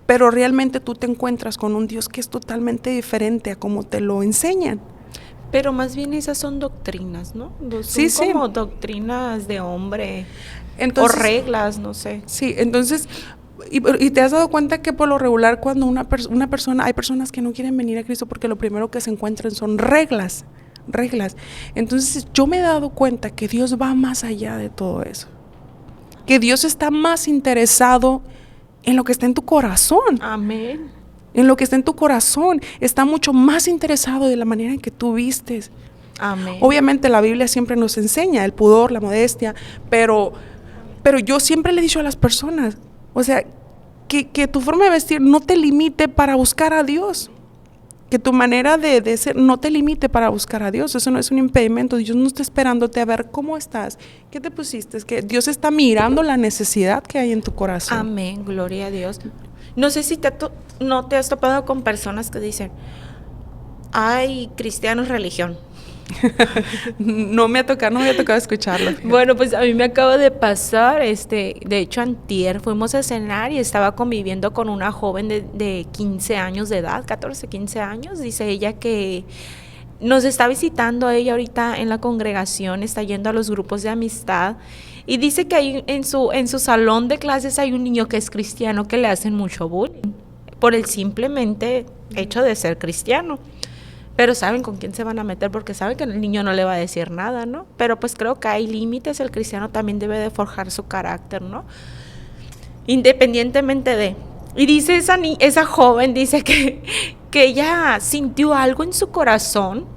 pero realmente tú te encuentras con un Dios que es totalmente diferente a como te lo enseñan. Pero más bien esas son doctrinas, ¿no? Son como doctrinas de hombre. Entonces, o reglas, no sé. Sí, entonces, y te has dado cuenta que por lo regular cuando una persona, hay personas que no quieren venir a Cristo porque lo primero que se encuentran son reglas. Entonces yo me he dado cuenta que Dios va más allá de todo eso, que Dios está más interesado en lo que está en tu corazón. Amén. En lo que está en tu corazón. Está mucho más interesado de la manera en que tú vistes. Amén. Obviamente la Biblia siempre nos enseña el pudor, la modestia, pero yo siempre le he dicho a las personas, o sea, que tu forma de vestir no te limite para buscar a Dios. Que tu manera de ser no te limite para buscar a Dios. Eso no es un impedimento. Dios no está esperándote a ver cómo estás, qué te pusiste. Es que Dios está mirando la necesidad que hay en tu corazón. Amén, gloria a Dios. No sé si no te has topado con personas que dicen, ay, cristianos, religión. No me ha tocado escucharlo. Fíjate. Bueno, pues a mí me acaba de pasar, de hecho antier fuimos a cenar y estaba conviviendo con una joven de 15 años de edad, 14, 15 años, dice ella que nos está visitando ella ahorita en la congregación, está yendo a los grupos de amistad y dice que hay en su salón de clases hay un niño que es cristiano que le hacen mucho bullying por el simplemente hecho de ser cristiano. Pero saben con quién se van a meter porque saben que el niño no le va a decir nada, ¿no? Pero pues creo que hay límites, el cristiano también debe de forjar su carácter, ¿no? Independientemente de... Y dice esa joven, dice que ella sintió algo en su corazón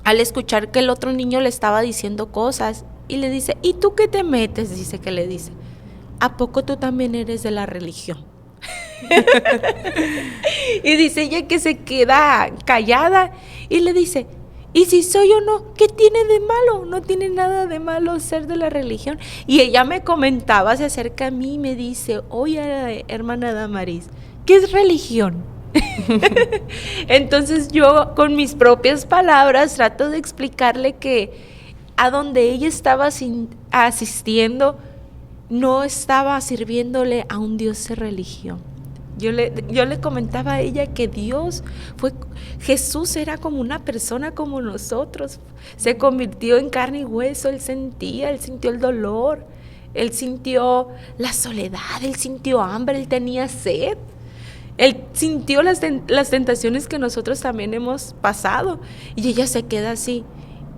al escuchar que el otro niño le estaba diciendo cosas y le dice, ¿y tú qué te metes? Dice que le dice, ¿a poco tú también eres de la religión? Y dice ella que se queda callada y le dice, ¿y si soy o no? ¿Qué tiene de malo? No tiene nada de malo ser de la religión. Y ella me comentaba, se acerca a mí y me dice, oye, hermana Damaris, ¿qué es religión? Entonces yo con mis propias palabras trato de explicarle que a donde ella estaba asistiendo no estaba sirviéndole a un Dios de religión. Yo le comentaba a ella que Jesús era como una persona como nosotros, se convirtió en carne y hueso, él sintió el dolor, él sintió la soledad, él sintió hambre, él tenía sed, él sintió las tentaciones que nosotros también hemos pasado, y ella se queda así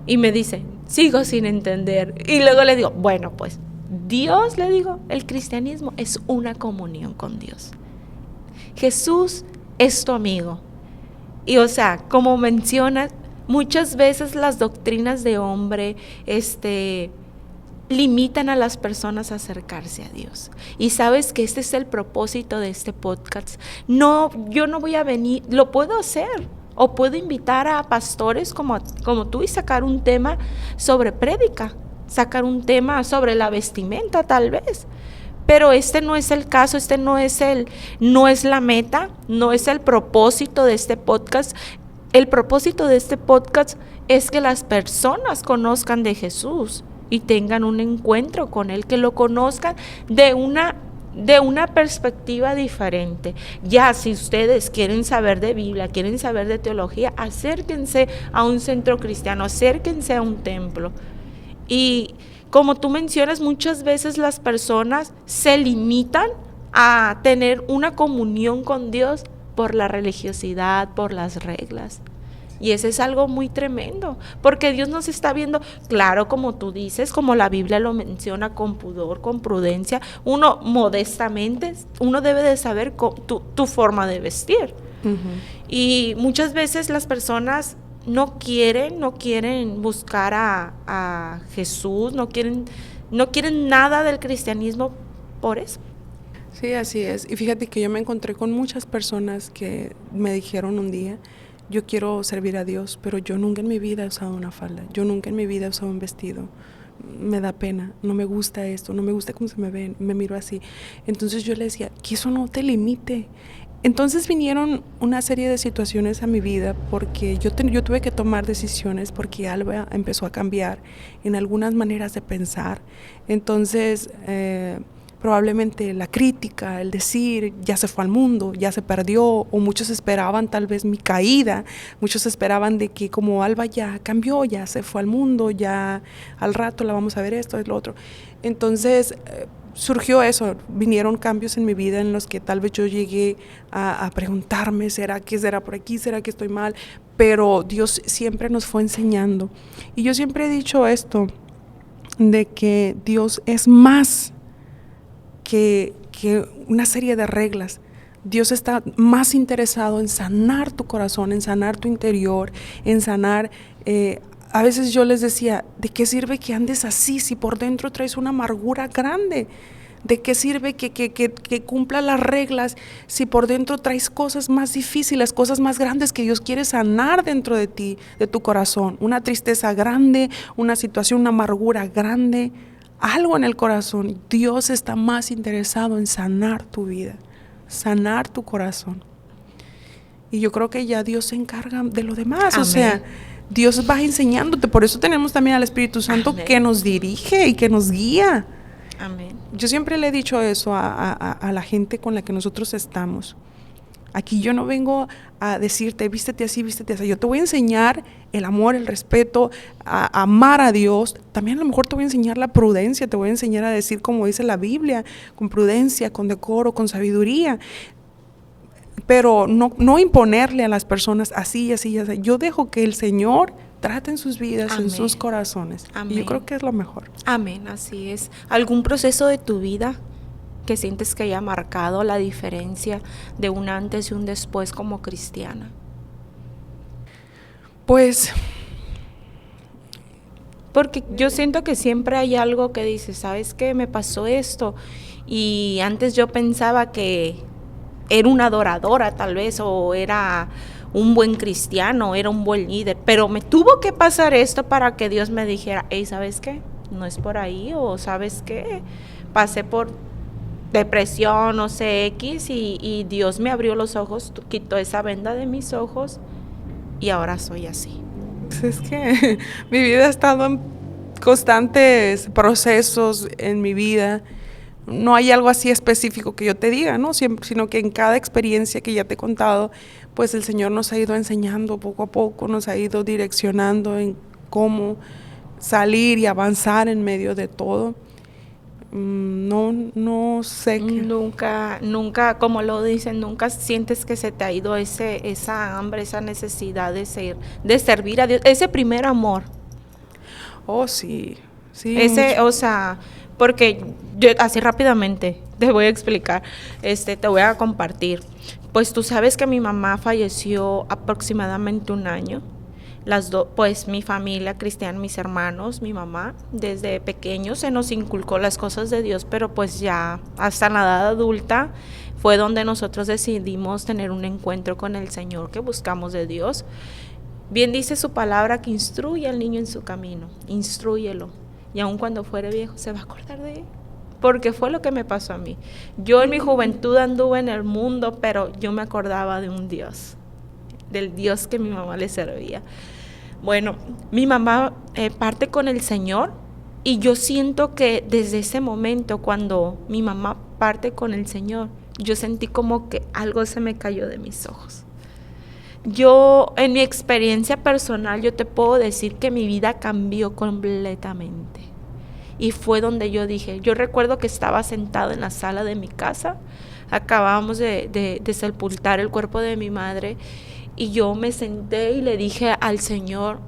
y me dice, sigo sin entender, y luego le digo, bueno pues, Dios, le digo, el cristianismo es una comunión con Dios. Jesús es tu amigo. Y o sea, como mencionas, muchas veces las doctrinas de hombre, limitan a las personas a acercarse a Dios. Y sabes que este es el propósito de este podcast. No, yo no voy a venir, lo puedo hacer. O puedo invitar a pastores como tú y sacar un tema sobre prédica, sacar un tema sobre la vestimenta tal vez. Pero este no es el caso, no es la meta, no es el propósito de este podcast. El propósito de este podcast es que las personas conozcan de Jesús y tengan un encuentro con Él, que lo conozcan de una perspectiva diferente. Ya si ustedes quieren saber de Biblia, quieren saber de teología, acérquense a un centro cristiano, acérquense a un templo. Y como tú mencionas, muchas veces las personas se limitan a tener una comunión con Dios por la religiosidad, por las reglas. Y eso es algo muy tremendo, porque Dios nos está viendo, claro, como tú dices, como la Biblia lo menciona, con pudor, con prudencia, uno modestamente, uno debe de saber tu forma de vestir. Uh-huh. Y muchas veces las personas no quieren buscar a Jesús, no quieren nada del cristianismo por eso. Sí, así es. Y fíjate que yo me encontré con muchas personas que me dijeron un día, yo quiero servir a Dios, pero yo nunca en mi vida he usado una falda, yo nunca en mi vida he usado un vestido. Me da pena, no me gusta esto, no me gusta cómo se me ven, me miro así. Entonces yo le decía, que eso no te limite. Entonces vinieron una serie de situaciones a mi vida porque yo tuve que tomar decisiones porque Alba empezó a cambiar en algunas maneras de pensar. Entonces probablemente la crítica, el decir ya se fue al mundo, ya se perdió, o muchos esperaban tal vez mi caída, muchos esperaban de que como Alba ya cambió, ya se fue al mundo, ya al rato la vamos a ver esto, es lo otro. Entonces surgió eso, vinieron cambios en mi vida en los que tal vez yo llegué a preguntarme, ¿será por aquí? ¿Será que estoy mal? Pero Dios siempre nos fue enseñando. Y yo siempre he dicho esto, de que Dios es más que una serie de reglas. Dios está más interesado en sanar tu corazón, en sanar tu interior, en sanar. A veces yo les decía, ¿de qué sirve que andes así si por dentro traes una amargura grande? ¿De qué sirve que cumpla las reglas si por dentro traes cosas más difíciles, cosas más grandes que Dios quiere sanar dentro de ti, de tu corazón? Una tristeza grande, una situación, una amargura grande, algo en el corazón. Dios está más interesado en sanar tu vida, sanar tu corazón. Y yo creo que ya Dios se encarga de lo demás. Amén. O sea, Dios va enseñándote. Por eso tenemos también al Espíritu Santo. Amén. Que nos dirige y que nos guía. Amén. Yo siempre le he dicho eso a la gente con la que nosotros estamos. Aquí yo no vengo a decirte, vístete así, vístete así. Yo te voy a enseñar el amor, el respeto, a amar a Dios. También a lo mejor te voy a enseñar la prudencia, te voy a enseñar a decir como dice la Biblia, con prudencia, con decoro, con sabiduría. Pero no imponerle a las personas así, así, así. Yo dejo que el Señor trate en sus vidas, amén, en sus corazones. Amén. Y yo creo que es lo mejor. Amén, así es. ¿Algún proceso de tu vida que sientes que haya marcado la diferencia de un antes y un después como cristiana? Pues, porque yo siento que siempre hay algo que dices, ¿sabes qué? Me pasó esto. Y antes yo pensaba que era una adoradora tal vez, o era un buen cristiano, era un buen líder, pero me tuvo que pasar esto para que Dios me dijera, hey, ¿sabes qué? No es por ahí, o ¿sabes qué? Pasé por depresión, no sé, X, y Dios me abrió los ojos, quitó esa venda de mis ojos, y ahora soy así. Pues es que mi vida ha estado en constantes procesos en mi vida. No hay algo así específico que yo te diga, ¿no? Sino que en cada experiencia que ya te he contado, pues el Señor nos ha ido enseñando poco a poco, nos ha ido direccionando en cómo salir y avanzar en medio de todo. No sé qué. Nunca, como lo dicen, nunca sientes que se te ha ido esa hambre, esa necesidad de servir a Dios, ese primer amor. Oh, sí. O sea, porque yo así rápidamente te voy a explicar, te voy a compartir. Pues tú sabes que mi mamá falleció aproximadamente un año. Pues mi familia cristiana, mis hermanos, mi mamá, desde pequeños se nos inculcó las cosas de Dios, pero pues ya hasta la edad adulta fue donde nosotros decidimos tener un encuentro con el Señor, que buscamos de Dios. Bien dice su palabra que instruye al niño en su camino, instrúyelo, y aun cuando fuere viejo se va a acordar de él, porque fue lo que me pasó a mí. Yo en mi juventud anduve en el mundo, pero yo me acordaba de un Dios, del Dios que mi mamá le servía. Bueno, mi mamá parte con el Señor, y yo siento que desde ese momento, cuando mi mamá parte con el Señor, yo sentí como que algo se me cayó de mis ojos. Yo, en mi experiencia personal, yo te puedo decir que mi vida cambió completamente. Y fue donde yo dije, yo recuerdo que estaba sentada en la sala de mi casa, acabábamos de sepultar el cuerpo de mi madre, y yo me senté y le dije al Señor,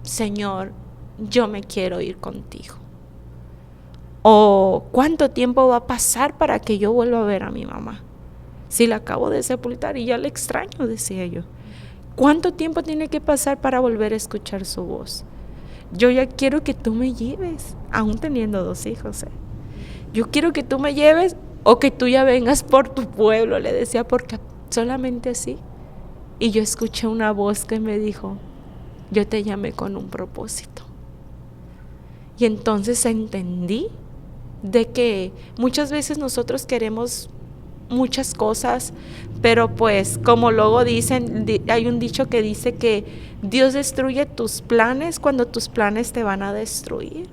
Señor, yo me quiero ir contigo. ¿O cuánto tiempo va a pasar para que yo vuelva a ver a mi mamá? Si la acabo de sepultar y ya la extraño, decía yo. ¿Cuánto tiempo tiene que pasar para volver a escuchar su voz? Yo ya quiero que tú me lleves, aún teniendo 2 hijos. Yo quiero que tú me lleves, o que tú ya vengas por tu pueblo, le decía, porque solamente así. Y yo escuché una voz que me dijo, yo te llamé con un propósito. Y entonces entendí de que muchas veces nosotros queremos muchas cosas, pero pues como luego dicen, hay un dicho que dice que Dios destruye tus planes cuando tus planes te van a destruir.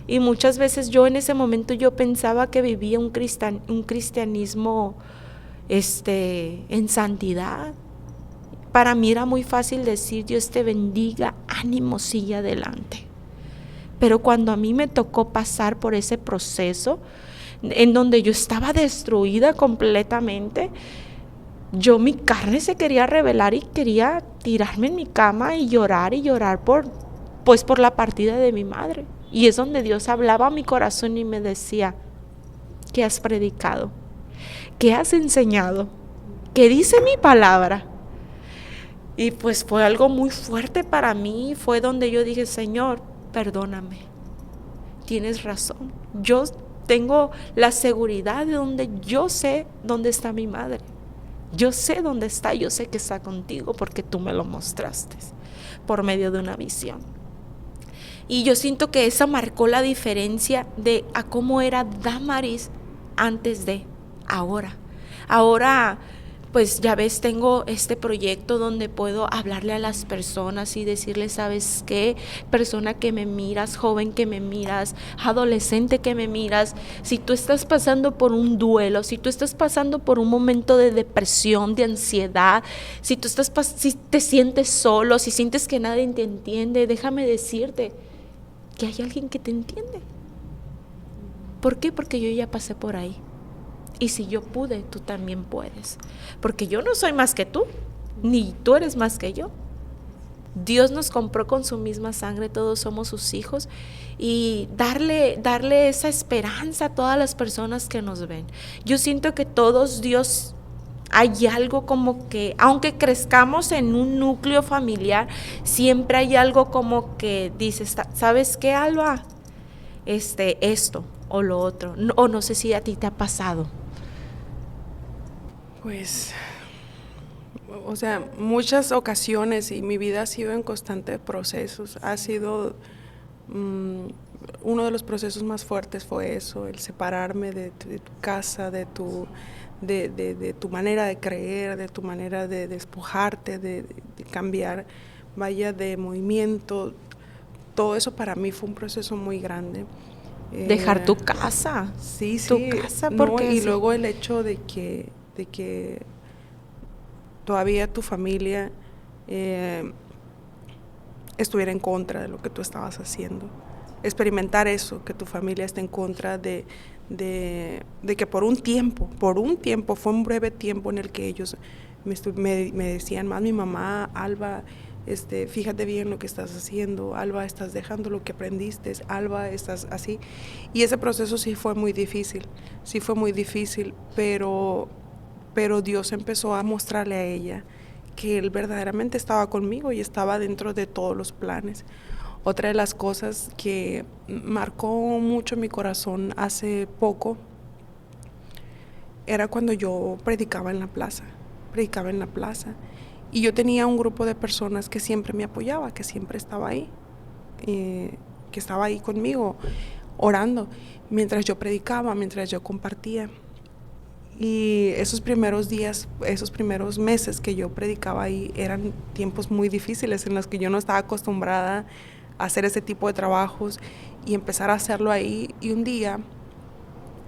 Y muchas veces yo en ese momento yo pensaba que vivía un cristianismo en santidad. Para mí era muy fácil decir, Dios te bendiga, ánimo, sigue adelante. Pero cuando a mí me tocó pasar por ese proceso, en donde yo estaba destruida completamente, mi carne se quería rebelar y quería tirarme en mi cama y llorar por la partida de mi madre. Y es donde Dios hablaba a mi corazón y me decía, ¿qué has predicado? ¿qué has enseñado? ¿Qué dice mi palabra? Y pues fue algo muy fuerte para mí, fue donde yo dije, Señor, perdóname, tienes razón. Yo tengo la seguridad de donde yo sé dónde está mi madre. Yo sé dónde está, yo sé que está contigo porque tú me lo mostraste por medio de una visión. Y yo siento que esa marcó la diferencia de a cómo era Damaris antes de ahora. Ahora, pues ya ves, tengo este proyecto donde puedo hablarle a las personas y decirles, ¿sabes qué? Persona que me miras, joven que me miras, adolescente que me miras, si tú estás pasando por un duelo, si tú estás pasando por un momento de depresión, de ansiedad, si te sientes solo, si sientes que nadie te entiende, déjame decirte que hay alguien que te entiende. ¿Por qué? Porque yo ya pasé por ahí. Y si yo pude, tú también puedes. Porque yo no soy más que tú, ni tú eres más que yo. Dios nos compró con su misma sangre, todos somos sus hijos. Y darle esa esperanza a todas las personas que nos ven. Yo siento que todos Dios, hay algo como que, aunque crezcamos en un núcleo familiar, siempre hay algo como que dices, ¿sabes qué, Alba? Esto o lo otro. O no sé si a ti te ha pasado. Pues, o sea, muchas ocasiones, y mi vida ha sido en constantes procesos. Ha sido uno de los procesos más fuertes fue eso, el separarme de tu casa, de tu manera de creer, de tu manera de despojarte, de cambiar, vaya, de movimiento. Todo eso para mí fue un proceso muy grande. Dejar tu casa. Sí, tu sí. casa, No, porque y luego el hecho de que todavía tu familia estuviera en contra de lo que tú estabas haciendo. Experimentar eso, que tu familia esté en contra de que por un tiempo, fue un breve tiempo en el que ellos me decían, más mi mamá, Alba, fíjate bien lo que estás haciendo, Alba, estás dejando lo que aprendiste, Alba, estás así. Y ese proceso sí fue muy difícil, pero Dios empezó a mostrarle a ella que Él verdaderamente estaba conmigo y estaba dentro de todos los planes. Otra de las cosas que marcó mucho mi corazón hace poco era cuando yo predicaba en la plaza, y yo tenía un grupo de personas que siempre me apoyaba, que siempre estaba ahí, que estaba ahí conmigo, orando, mientras yo predicaba, mientras yo compartía. Y esos primeros días, esos primeros meses que yo predicaba ahí eran tiempos muy difíciles en los que yo no estaba acostumbrada a hacer ese tipo de trabajos y empezar a hacerlo ahí. Y un día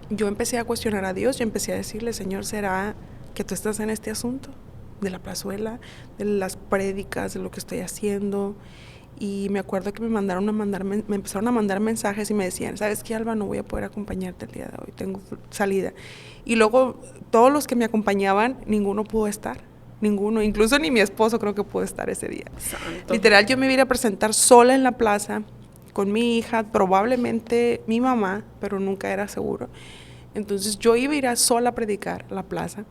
yo empecé a cuestionar a Dios, yo empecé a decirle, Señor, ¿será que tú estás en este asunto de la plazuela, de las prédicas, de lo que estoy haciendo? Y me acuerdo que me empezaron a mandar mensajes y me decían, ¿sabes qué, Alba? No voy a poder acompañarte el día de hoy, tengo salida. Y luego todos los que me acompañaban, ninguno pudo estar, ninguno, incluso ni mi esposo creo que pudo estar ese día. Santo. Literal, yo me iba a presentar sola en la plaza, con mi hija, probablemente mi mamá, pero nunca era seguro. Entonces yo iba a ir sola a predicar a la plaza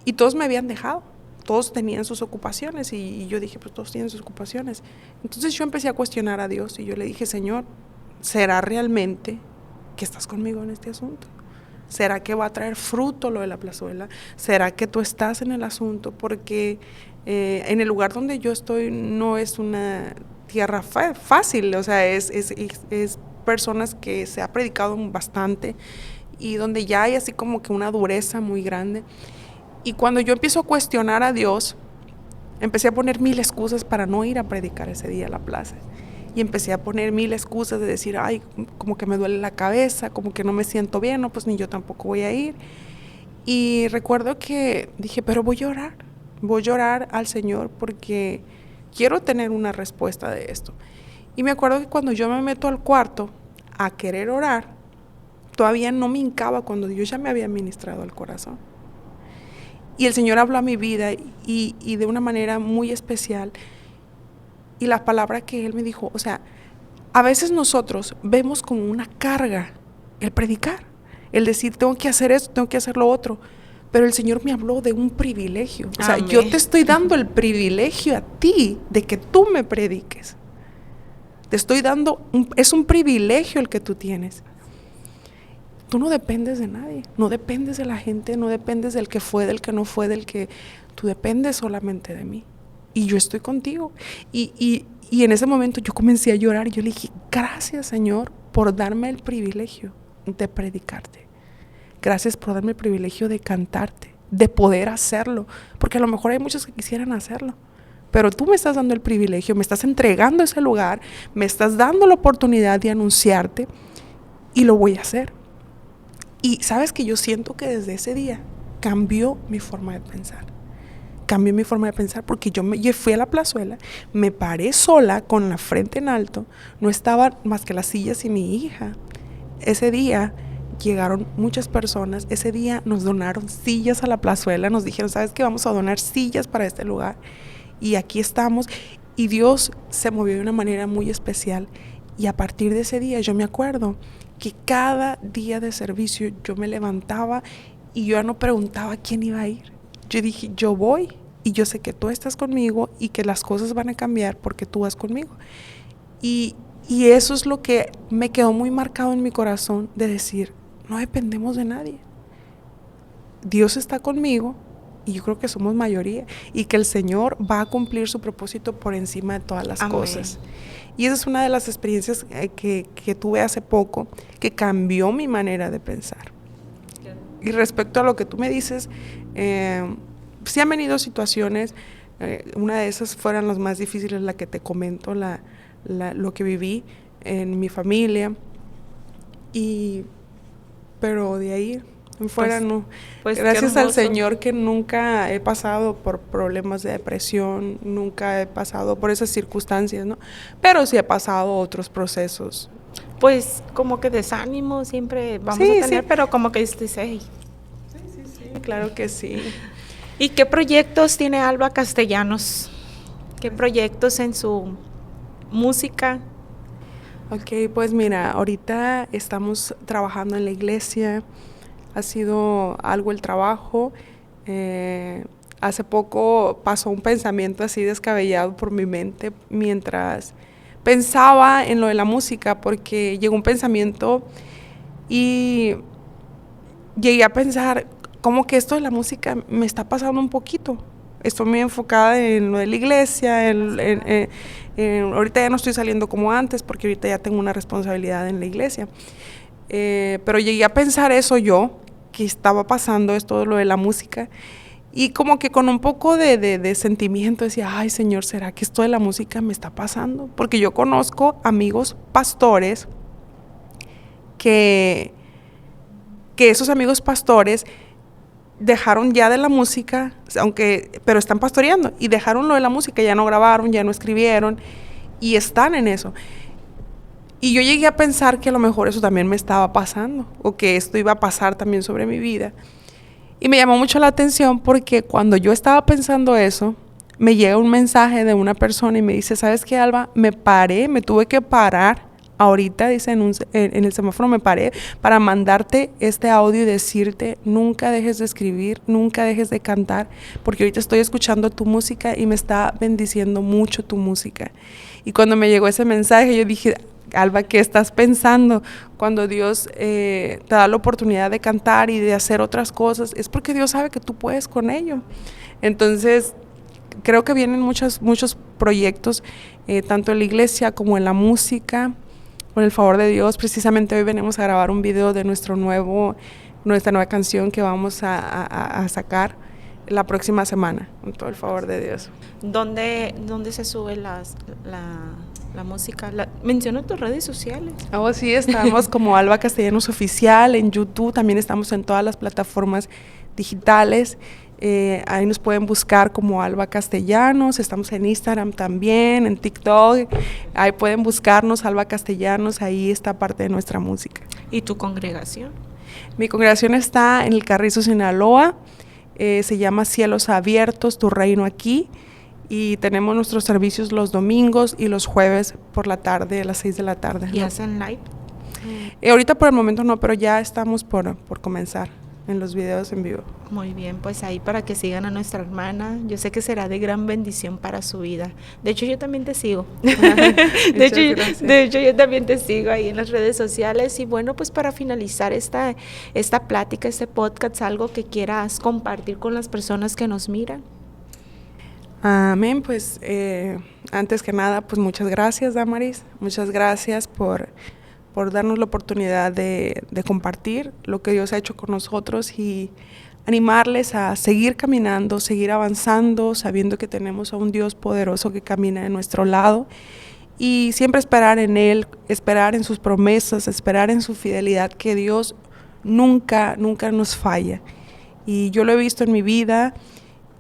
y todos me habían dejado. Todos tenían sus ocupaciones y yo dije, pues todos tienen sus ocupaciones. Entonces yo empecé a cuestionar a Dios y yo le dije, Señor, ¿será realmente que estás conmigo en este asunto? ¿Será que va a traer fruto lo de la plazuela? ¿Será que tú estás en el asunto? Porque en el lugar donde yo estoy no es una tierra fácil, o sea, es personas que se ha predicado bastante y donde ya hay así como que una dureza muy grande. Y cuando yo empiezo a cuestionar a Dios, empecé a poner 1000 excusas para no ir a predicar ese día a la plaza. Y empecé a poner 1000 excusas de decir, ay, como que me duele la cabeza, como que no me siento bien, no, pues ni yo tampoco voy a ir. Y recuerdo que dije, pero voy a orar al Señor porque quiero tener una respuesta de esto. Y me acuerdo que cuando yo me meto al cuarto a querer orar, todavía no me hincaba cuando Dios ya me había ministrado al corazón. Y el Señor habló a mi vida y de una manera muy especial. Y la palabra que Él me dijo, o sea, a veces nosotros vemos como una carga el predicar, el decir, tengo que hacer esto, tengo que hacer lo otro. Pero el Señor me habló de un privilegio. O sea, Amén. yo te estoy dando el privilegio a ti de que tú me prediques. Te estoy dando, es un privilegio el que tú tienes. Tú no dependes de nadie, no dependes de la gente, no dependes del que fue, del que no fue, del que... Tú dependes solamente de mí. Y yo estoy contigo. Y en ese momento yo comencé a llorar y yo le dije, gracias, Señor, por darme el privilegio de predicarte. Gracias por darme el privilegio de cantarte, de poder hacerlo. Porque a lo mejor hay muchos que quisieran hacerlo. Pero tú me estás dando el privilegio, me estás entregando ese lugar, me estás dando la oportunidad de anunciarte y lo voy a hacer. Y sabes que yo siento que desde ese día cambió mi forma de pensar. Cambió mi forma de pensar porque yo fui a la plazuela, me paré sola con la frente en alto, no estaban más que las sillas y mi hija. Ese día llegaron muchas personas, ese día nos donaron sillas a la plazuela, nos dijeron, ¿sabes qué? Vamos a donar sillas para este lugar. Y aquí estamos, y Dios se movió de una manera muy especial. Y a partir de ese día yo me acuerdo que cada día de servicio yo me levantaba y yo ya no preguntaba quién iba a ir. Yo dije, yo voy y yo sé que tú estás conmigo y que las cosas van a cambiar porque tú vas conmigo. Y eso es lo que me quedó muy marcado en mi corazón de decir, no dependemos de nadie. Dios está conmigo y yo creo que somos mayoría y que el Señor va a cumplir su propósito por encima de todas las Amén. cosas. Y esa es una de las experiencias que tuve hace poco que cambió mi manera de pensar. Y respecto a lo que tú me dices, sí han venido situaciones, una de esas fueron las más difíciles, la que te comento, lo que viví en mi familia, pero de ahí en fuera no. Pues Gracias al Señor que nunca he pasado por problemas de depresión, nunca he pasado por esas circunstancias, ¿no? Pero sí he pasado otros procesos. Pues como que desánimo siempre vamos Sí, a tener, sí. pero como que dices, hey. Sí, claro que sí. ¿Y qué proyectos tiene Alba Castellanos? ¿Qué proyectos en su música? Ok, pues mira, ahorita estamos trabajando en la iglesia, ha sido algo el trabajo. Hace poco pasó un pensamiento así descabellado por mi mente mientras pensaba en lo de la música, porque llegó un pensamiento y llegué a pensar como que esto de la música me está pasando un poquito. Estoy muy enfocada en lo de la iglesia, ahorita ya no estoy saliendo como antes porque ahorita ya tengo una responsabilidad en la iglesia. Pero llegué a pensar eso yo, que estaba pasando esto de lo de la música, y como que con un poco de sentimiento decía, ay Señor, ¿será que esto de la música me está pasando? Porque yo conozco amigos pastores que esos amigos pastores dejaron ya de la música, pero están pastoreando, y dejaron lo de la música, ya no grabaron, ya no escribieron, y están en eso. Y yo llegué a pensar que a lo mejor eso también me estaba pasando, o que esto iba a pasar también sobre mi vida. Y me llamó mucho la atención porque cuando yo estaba pensando eso, me llega un mensaje de una persona y me dice, ¿sabes qué, Alba? Me tuve que parar. Ahorita, dice, en el semáforo me paré para mandarte este audio y decirte, nunca dejes de escribir, nunca dejes de cantar, porque ahorita estoy escuchando tu música y me está bendiciendo mucho tu música. Y cuando me llegó ese mensaje, yo dije, Alba, ¿qué estás pensando? Cuando Dios te da la oportunidad de cantar y de hacer otras cosas, es porque Dios sabe que tú puedes con ello. Entonces, creo que vienen muchos proyectos, tanto en la iglesia como en la música. Con el favor de Dios, precisamente hoy venimos a grabar un video de nuestra nueva canción que vamos a sacar la próxima semana, con todo el favor de Dios. ¿Dónde se sube la música? Menciona tus redes sociales. Oh, sí, estamos como Alba Castellanos Oficial en YouTube, también estamos en todas las plataformas digitales. Ahí nos pueden buscar como Alba Castellanos, estamos en Instagram también, en TikTok, ahí pueden buscarnos Alba Castellanos, ahí está parte de nuestra música. ¿Y tu congregación? Mi congregación está en el Carrizo, Sinaloa, se llama Cielos Abiertos, Tu Reino Aquí, y tenemos nuestros servicios los domingos y los jueves por la tarde, a las 6 de la tarde. ¿Y hacen live? Ahorita por el momento no, pero ya estamos por comenzar. en los videos en vivo. Muy bien, pues ahí para que sigan a nuestra hermana, yo sé que será de gran bendición para su vida. De hecho, yo también te sigo. de hecho, yo también te sigo ahí en las redes sociales. Y bueno, pues para finalizar esta plática, este podcast, algo que quieras compartir con las personas que nos miran. Amén, pues antes que nada, pues muchas gracias, Damaris, muchas gracias por darnos la oportunidad de compartir lo que Dios ha hecho con nosotros y animarles a seguir caminando, seguir avanzando, sabiendo que tenemos a un Dios poderoso que camina de nuestro lado y siempre esperar en Él, esperar en sus promesas, esperar en su fidelidad, que Dios nunca nos falla. Y yo lo he visto en mi vida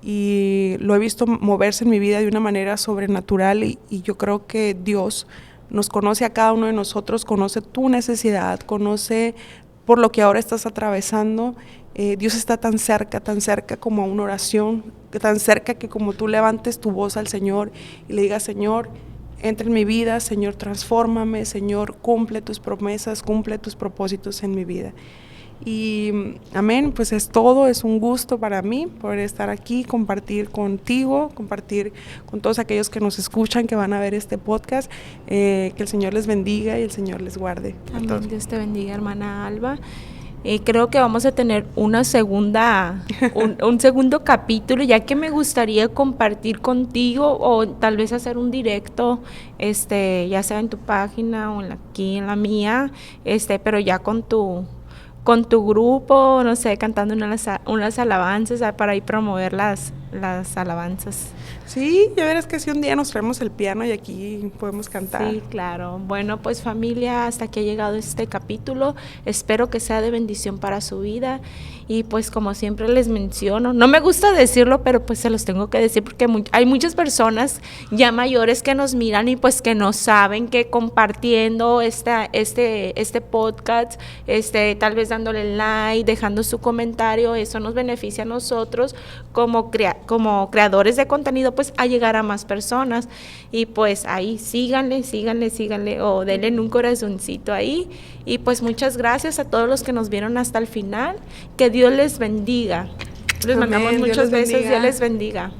y lo he visto moverse en mi vida de una manera sobrenatural y yo creo que Dios nos conoce a cada uno de nosotros, conoce tu necesidad, conoce por lo que ahora estás atravesando. Dios está tan cerca como a una oración, tan cerca que como tú levantes tu voz al Señor y le digas: Señor, entra en mi vida, Señor, transfórmame, Señor, cumple tus promesas, cumple tus propósitos en mi vida. Y amén, pues es todo, es un gusto para mí poder estar aquí, compartir contigo, compartir con todos aquellos que nos escuchan, que van a ver este podcast, que el Señor les bendiga y el Señor les guarde. Amén, Dios te bendiga, hermana Alba. Creo que vamos a tener un segundo capítulo, ya que me gustaría compartir contigo o tal vez hacer un directo, ya sea en tu página o aquí en la mía, pero ya con tu grupo, no sé, cantando unas alabanzas para ahí promover las alabanzas. Sí, ya verás que si un día nos traemos el piano y aquí podemos cantar. Sí, claro. Bueno, pues familia, hasta aquí ha llegado este capítulo. Espero que sea de bendición para su vida. Y pues como siempre les menciono, no me gusta decirlo, pero pues se los tengo que decir porque hay muchas personas ya mayores que nos miran y pues que no saben que compartiendo este podcast, tal vez dándole like, dejando su comentario, eso nos beneficia a nosotros como creadores de contenido, pues a llegar a más personas. Y pues ahí síganle o denle un corazoncito ahí. Y pues muchas gracias a todos los que nos vieron hasta el final. Que Dios les bendiga. Les mandamos muchos besos. Dios les bendiga.